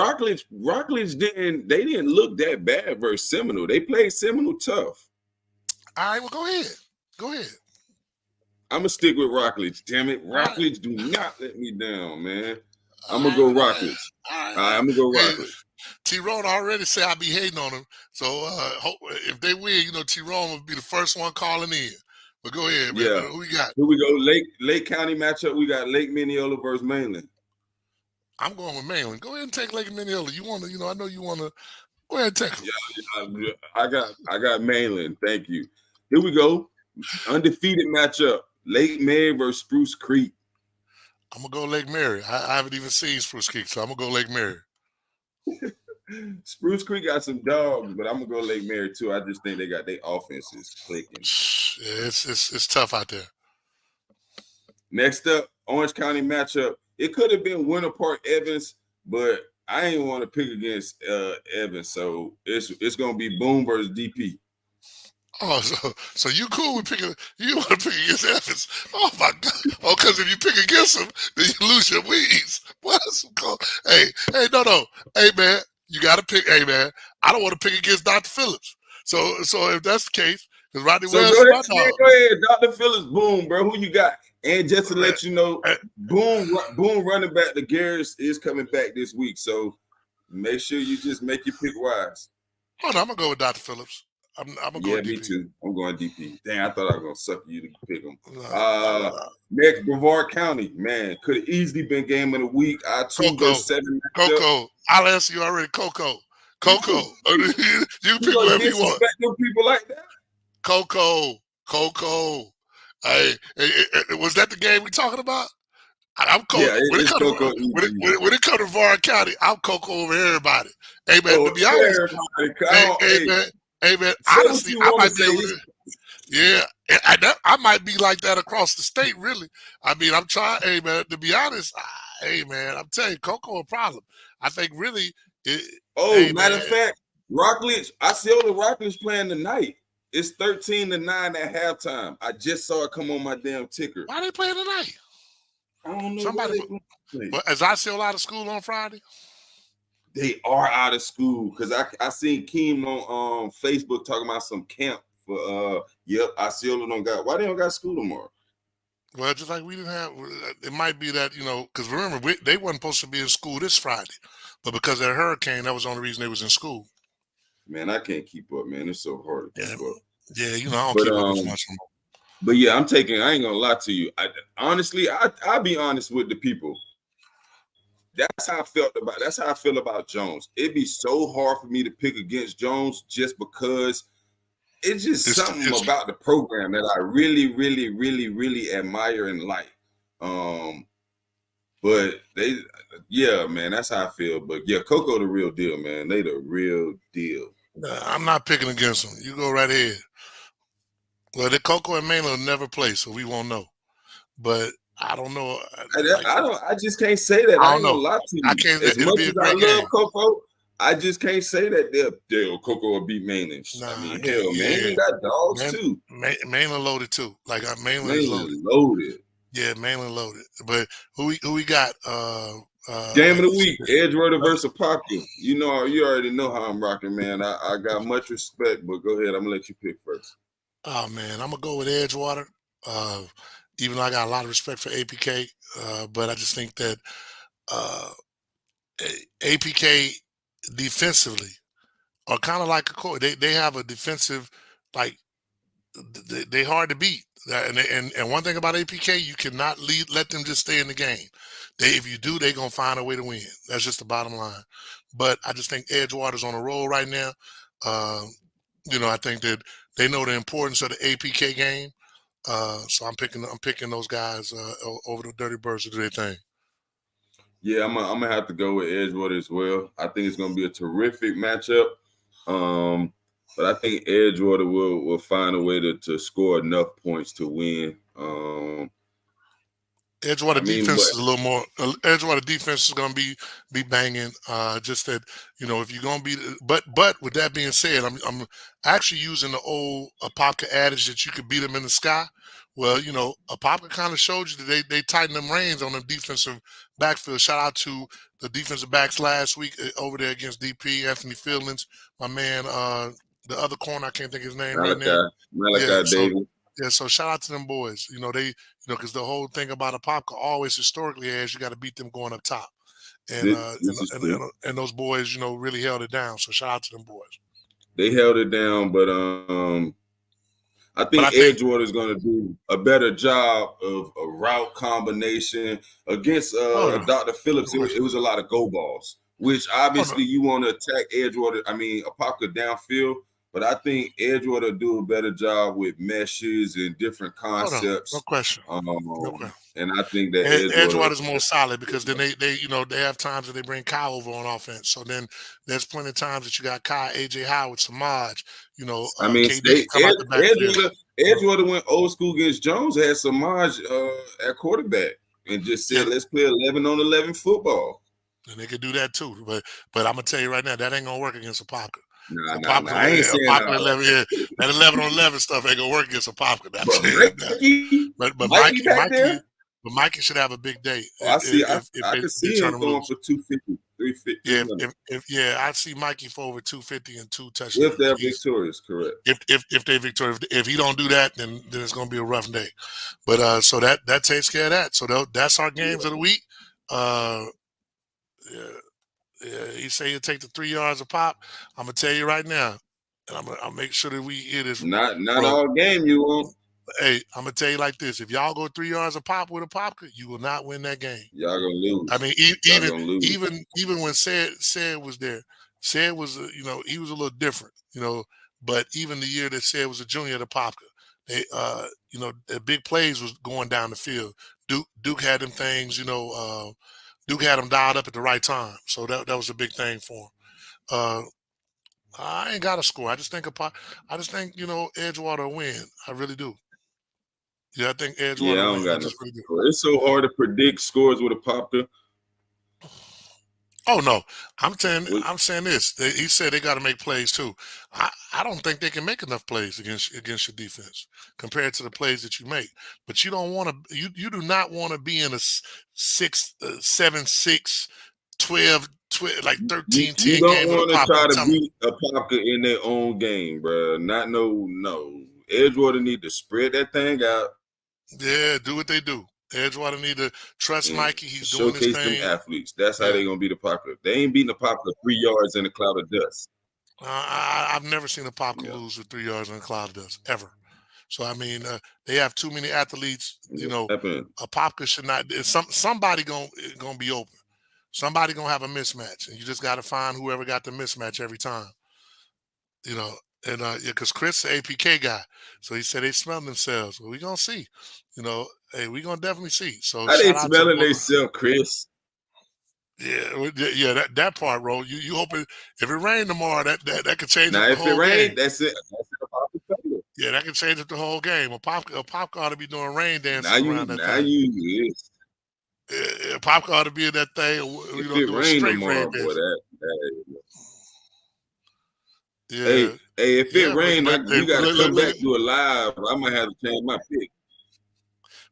look that bad versus Seminole. They played Seminole tough. All right, well, go ahead. I'm gonna stick with Rockledge. Damn it, Rockledge, do not let me down, man. I'm gonna go Rockledge. All right, I'm gonna go Rockledge. Tyrone already said I be hating on him. So if they win, Tyrone will be the first one calling in. But go ahead, man. Yeah. Who we got? Here we go. Lake County matchup. We got Lake Mineola versus Mainland. I'm going with Mainland. Go ahead and take Lake Mineola. You want to, I know you want to. Go ahead and take them. Yeah, I got Mainland. Thank you. Here we go. Undefeated matchup. Lake Mary versus Spruce Creek. I'm gonna go Lake Mary. I haven't even seen Spruce Creek, so I'm gonna go Lake Mary. Spruce Creek got some dogs, but I'm gonna go Lake Mary too. I just think they got their offenses clicking. Yeah, it's tough out there. Next up, Orange County matchup. It could have been Winter Park Evans, but I ain't want to pick against Evans, so it's gonna be Boone versus DP. Oh, so you cool with picking? You want to pick against Evans? Oh my God! Oh, because if you pick against him, then you lose your wings. What's called? Hey, no. Hey, man, you got to pick. Hey, man, I don't want to pick against Dr. Phillips. So if that's the case, because Rodney Wells is my dog. Go ahead, Dr. Phillips, Boone, bro. Who you got? And just to let you know, Boone running back to Garris is coming back this week. So make sure you just make your pick wise. Hold on, I'm gonna go with Dr. Phillips. I'm gonna go with DP. Me too. I'm going DP. Dang, I thought I was gonna suck you to pick them. Next, Brevard County, man, could have easily been game of the week. I-2 Coco. I'll answer you already. Coco. You can pick whoever you want. Them people like that. Coco. Hey, was that the game we talking about? I'm Coco. Yeah, when it comes to Brevard County, I'm Coco over everybody. Hey man, to be honest, hey man, honestly, I might be able to. Yeah, I might be like that across the state. Really, I mean, I'm trying. Hey man, to be honest, hey man, I'm telling you, Coco a problem. I think really. Matter of fact, Rockledge. I see all the Rockledge playing tonight. It's 13-9 at halftime. I just saw it come on my damn ticker. Why they playing tonight? I don't know. Somebody. But is I still out of school on Friday? They are out of school because I seen Keem on Facebook talking about some camp for Osceola don't got. Why they don't got school tomorrow? Well, just like we didn't have. It might be that because remember they wasn't supposed to be in school this Friday, but because of that hurricane, that was the only reason they was in school. Man, I can't keep up, man. It's so hard to keep up. Yeah, I don't keep up as much anymore. But yeah, I ain't gonna lie to you. I'll be honest with the people. That's how I feel about Jones. It'd be so hard for me to pick against Jones just because it's just something about the program that I really, really, really, really admire and like. But man, that's how I feel. But yeah, Coco the real deal, man. They the real deal. I'm not picking against them. You go right ahead. Well, the Coco and Mainland will never play, so we won't know. But I don't know. I just can't say that. I ain't gonna lie to you. I can't. As much as I love Coco, I just can't say that Coco will beat Mainland. Nah, I mean, hell, Mainland got dogs too. Mainland loaded too. Like Mainland is loaded. Yeah, Mainland loaded. But who we got? Game of the week: Edgewater versus Apopka. You already know how I'm rocking, man. I got much respect, but go ahead. I'm gonna let you pick first. Oh man, I'm gonna go with Edgewater. even though I got a lot of respect for APK, but I just think that uh, APK defensively are kind of like a coach. They have a defensive like they hard to beat. And one thing about APK, you cannot let them just stay in the game. If you do, they're gonna find a way to win. That's just the bottom line. But I just think Edgewater's on a roll right now. Uh, I think that they know the importance of the APK game. So I'm picking those guys over the Dirty Birds to do their thing. Yeah, I'm gonna have to go with Edgewater as well. I think it's gonna be a terrific matchup. But I think Edgewater will find a way to score enough points to win. Edgewater defense is a little more. Edgewater defense is going to be banging. Just that if you're going to be, but with that being said, I'm actually using the old Apopka adage that you could beat them in the sky. Well, Apopka kind of showed you that they tightened them reins on the defensive backfield. Shout out to the defensive backs last week over there against DP, Anthony Fieldings, my man. The other corner, I can't think of his name right now. Malachi Davis. So shout out to them boys. Because the whole thing about Apopka always historically is you got to beat them going up top, and those boys, really held it down. So shout out to them boys. They held it down, but I think Edgewater is going to do a better job of a route combination against Dr. Phillips. It was a lot of go balls, which obviously you want to attack Edgewater. I mean, Apopka downfield. But I think Edgewater do a better job with meshes and different concepts. No question. And I think that Edgewater is more solid because then they have times that they bring Kyle over on offense. So then there's plenty of times that you got Kyle, AJ Howard, Samaj. Edgewater went old school against Jones. Had Samaj at quarterback and just said, "Let's play 11-on-11 football." And they could do that too. But I'm gonna tell you right now, that ain't gonna work against Apopka. I ain't saying that. 11-on-11 stuff ain't gonna work against Apopka. But Mikey should have a big day. I can see him going for 250, 350. I see Mikey for over 250 and 2 touchdowns. If they're victorious, correct. If they're victorious, if he don't do that, then it's gonna be a rough day. But so that takes care of that. So that's our games of the week. He say he'll take the 3 yards a pop. I'm gonna tell you right now, and I'll make sure that we hear this. Not all game you won't. Hey, I'm gonna tell you like this: if y'all go 3 yards a pop with Apopka, you will not win that game. Y'all gonna lose. I mean, even when Said was there, Said was he was a little different, But even the year that Said was a junior at Apopka, they the big plays was going down the field. Duke had them things, Duke had him dialed up at the right time, so that was a big thing for him. I ain't got a score. I just think Edgewater will win. I really do. Yeah, I think Edgewater. Yeah, I don't got no score. It's so hard to predict scores with Apopka. Oh no, I'm saying this. He said they got to make plays too. I don't think they can make enough plays against your defense compared to the plays that you make. But you don't want to. You do not want to be in a 7-6, 12, like 13, 10 game. You don't want to try to beat Apopka in their own game, bro. No. Edgewater need to spread that thing out. Yeah, do what they do. Edgewater need to trust Mikey. He's doing his thing. Showcase them athletes. That's how they're gonna beat Apopka. They ain't beating Apopka 3 yards in a cloud of dust. I've never seen Apopka lose with 3 yards in a cloud of dust ever. So I mean, they have too many athletes. Apopka should not. Somebody gonna be open. Somebody gonna have a mismatch, and you just got to find whoever got the mismatch every time. And because Chris is the APK guy, so he said they smell themselves. Well, we gonna see. Hey, we gonna definitely see. So how they smelling themselves, Chris? Yeah, that part, bro. You hoping if it rain tomorrow, that could change now, the whole game. Now, if it rain, that's it. Yeah, that could change up the whole game. Apopka ought to be doing rain dances around that thing. Apopka ought to be in that thing. If it rain tomorrow, boy, yeah. Hey, if it rain, you gotta come back to a live. I might have to change my pick.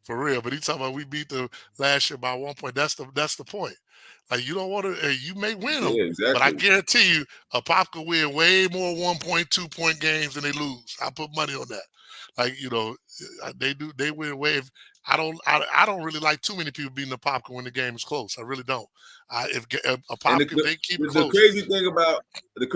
For real, but he talking about we beat them last year by 1 point. That's the point. Like you don't want to. You may win them, Yeah, but I exactly. guarantee you, a Pop could win way more 1.2 point games than they lose. I put money on that. Like they do. They win way. I don't really like too many people beating the Pop when the game is close. I really don't. If a And Pop, if they keep it the close, crazy thing about a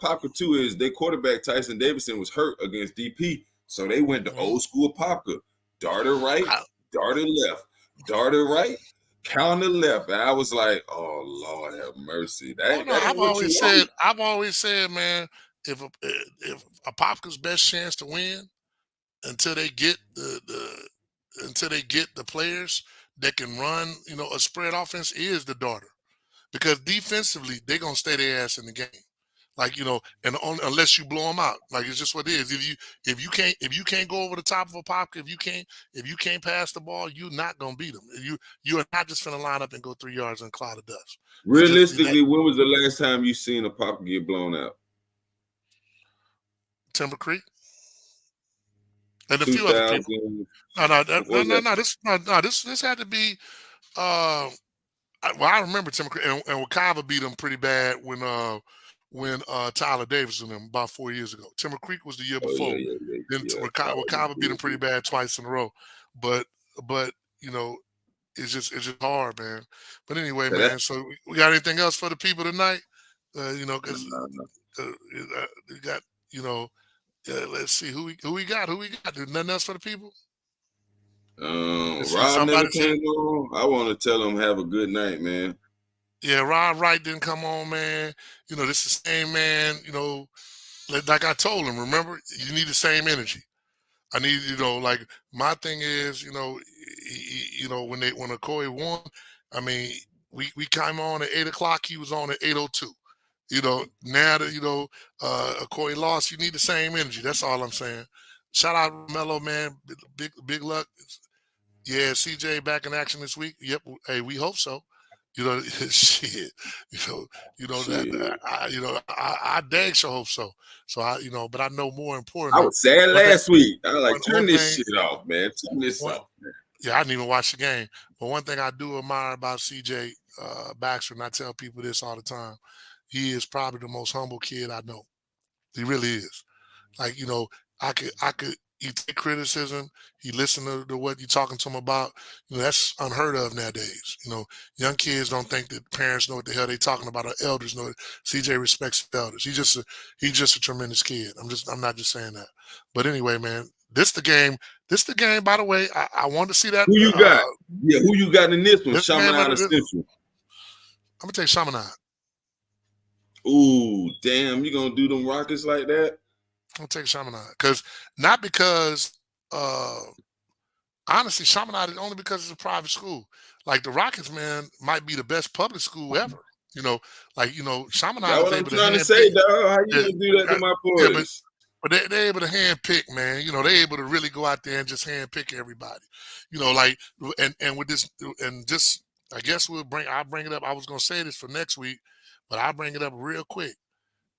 Popka too is their quarterback Tyson Davidson was hurt against DP, so they went to mhm, old school Popka, darter right, I, darter left, darter right, counter left, and I was like, oh Lord have mercy, oh no, that ain't what you want. I've always said, man, if a Popka's best chance to win until they get until they get the players that can run, a spread offense is the daughter. Because defensively, they're gonna stay their ass in the game. Like and unless you blow them out, like it's just what it is. If you can't go over the top of a Popka, if you can't pass the ball, you're not gonna beat them. You are not just gonna line up and go 3 yards in a cloud of dust. It's just that Realistically, when was the last time you seen a Popka get blown out? Timber Creek and a few other people. 2000. No, no, What no, was no, that? no. This had to be. Uh, I remember Tim Creek and Wakava beat him pretty bad when Tyler Davis and them about 4 years ago. Timber Creek was the year Oh yeah, before. yeah, yeah, Then yeah. Wakava beat him pretty bad twice in a row. But but you know it's just hard, man. But anyway, That, man. So we got anything else for the people tonight? Because uh, we got let's see who we got. Who we got? There's nothing else for the people. Let's see. Rob never Somebody said. came on. I want to tell him have a good night, man. Yeah, Rod Wright didn't come on, man. This is the same man, like I told him, remember, you need the same energy. I need, like my thing is, when Okoye won, I mean, we came on at 8 o'clock, he was on at 8:02. Now that Okoye lost, you need the same energy. That's all I'm saying. Shout out Mello, man. Big luck. Yeah, CJ back in action this week. Yep. Hey, we hope so. Shit. You know, that Shit. I dang sure hope so. So but I know more I importantly, was sad one thing, last week. I was like, one turn this thing, shit off, man. Turn this one, off, man. yeah, I didn't even watch the game. But one thing I do admire about CJ Baxter, and I tell people this all the time, he is probably the most humble kid I know. He really is. Like, I could he take criticism, he listen to what you're talking to him about. That's unheard of nowadays. Young kids don't think that parents know what the hell they talking about or elders know it. CJ respects elders. He's just a tremendous kid. I'm not just saying that. But anyway, man, This the game, by the way. I want to see that. Who you got? Yeah, who you got in this one? This game, Chaminade I'm or Central? gonna take Chaminade. Ooh, damn, you gonna do them Rockets like that? I'm gonna take Chaminade not because uh honestly, Chaminade is only because it's a private school. Like the Rockets, man, might be the best public school ever. You know, Chaminade That's is what I'm able to trying to hand say, pick. dog. How you Yeah, gonna do that to uh, my yeah, but boys? they're able to hand pick, man. They're able to really go out there and just hand pick everybody. Like and with this and just I guess I'll bring it up. I was gonna say this for next week, but I'll bring it up real quick.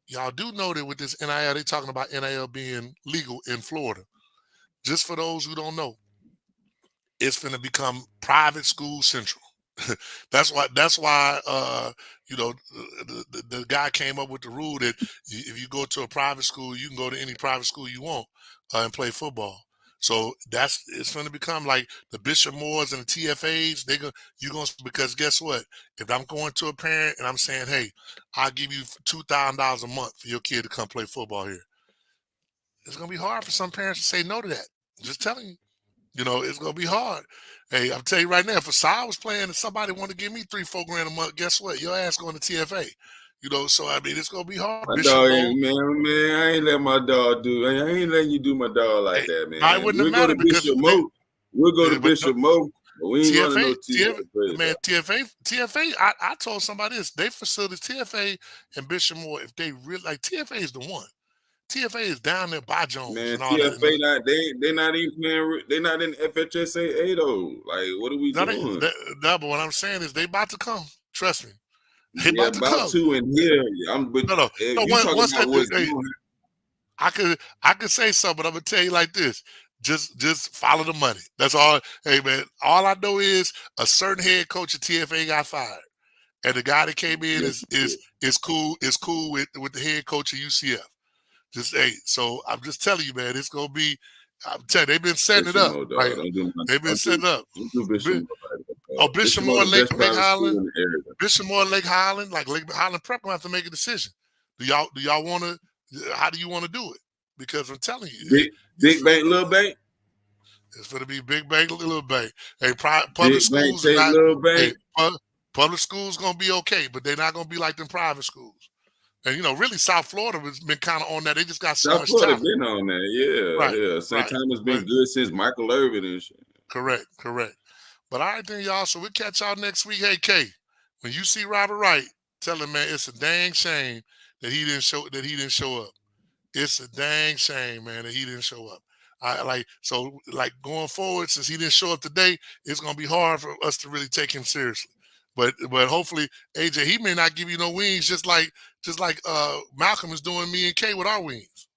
Y'all do know that with this NIL, they talking about NIL being legal in Florida. Just for those who don't know, it's going to become private school central. That's why the guy came up with the rule that if you go to a private school, you can go to any private school you want and play football. So it's going to become like the Bishop Moores and the TFAs. Because guess what? If I'm going to a parent and I'm saying, hey, I'll give you $2,000 a month for your kid to come play football here, it's going to be hard for some parents to say no to that. Just telling you. It's gonna be hard. Hey, I'm telling you right now, if Asai was playing and somebody wanted to give me $3-4 grand a month, guess what? Your ass going to TFA. So I mean, it's gonna be hard. My Bishop dog Moore, ain't man. I ain't let my dog do. I ain't letting you do my dog like hey, that, I man. wouldn't have We'll go to mattered because Bishop Mo. We'll go to but Bishop Mo, but we ain't running TFA, no TFA. man, TFA. I told somebody this. They facilities, TFA and Bishop Moore, if they really like TFA is the one. TFA is down there by Jones Man, and all that. TFA not they not even playing. They not in FHSA though. Like, what are we doing? But what I'm saying is they about to come. Trust me, they Yeah, about to about come. to in here. But No. if you talking Once about what's hey, going, I could say something, but I'm gonna tell you like this. Just follow the money. That's all. Hey man, all I know is a certain head coach at TFA got fired. and the guy that came in Yes, is cool with the head coach of UCF. Just hey, so I'm just telling you, man, it's gonna be. I'm telling you, they've been setting it Bishop up. Moore, dog. Right, Don't they've been setting up. do Bishop Bi- Moore like that, Oh, dog. Bishop Bishop Moore, Moore, the best Lake private school Highland, in the area. Bishop Moore, Lake Highland, like Lake Highland Prep, gonna have to make a decision. Do y'all want to? How do you want to do it? Because I'm telling you, Big bank, little bank. it's going to be big bank, little bank. Hey, public Big bank schools are take not. little Hey, bank. public schools gonna be okay, but they're not gonna be like them private schools. And really, South Florida has been kind of on that. They just got so South much Florida talent. been on that. Right, Yeah. St. right. Thomas been But good since Michael Irvin and shit. correct. But all right then, y'all. So we'll catch y'all next week. Hey, K, when you see Robert Wright, tell him, man, it's a dang shame that he didn't show up. It's a dang shame, man, that he didn't show up. Like going forward, since he didn't show up today, it's gonna be hard for us to really take him seriously. But hopefully, AJ, he may not give you no wings, just like Malcolm is doing me and Kay with our wings.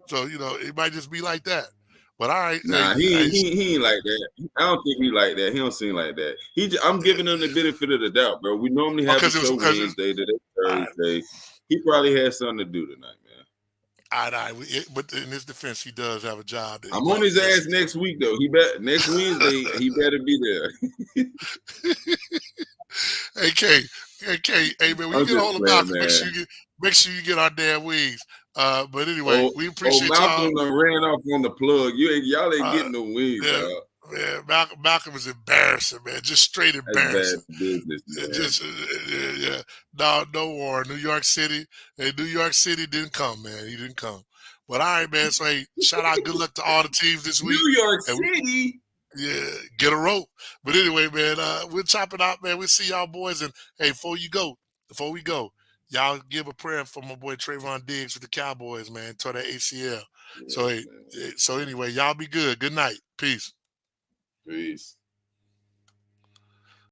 So it might just be like that. But all right, Nah, he ain't like that. I don't think he like that. He don't seem like that. I'm giving him the benefit of the doubt, bro. We normally have the show Wednesday, today Thursday. He probably had something to do tonight, man. But in his defense, he does have a job. I'm on his ass next week though. Next Wednesday he better be there. Hey K, hey man, when you get a hold of Malcolm, make sure you get our damn wings. But anyway, we appreciate Malcolm y'all. ran off on the plug. Y'all ain't getting no wings, dog. Yeah, Malcolm was embarrassing, man. Just straight embarrassing. That's bad business, man. Yeah. No war. New York City. Hey, New York City didn't come, man. He didn't come. But all right, man. So hey, shout out, good luck to all the teams this week. New York City. Yeah, get a rope. But anyway, man, we'll chop it out, man. We'll see y'all boys. And hey, before we go, y'all give a prayer for my boy Trayvon Diggs with the Cowboys, man. Tore that ACL. So anyway, y'all be good. Good night. Peace. Peace.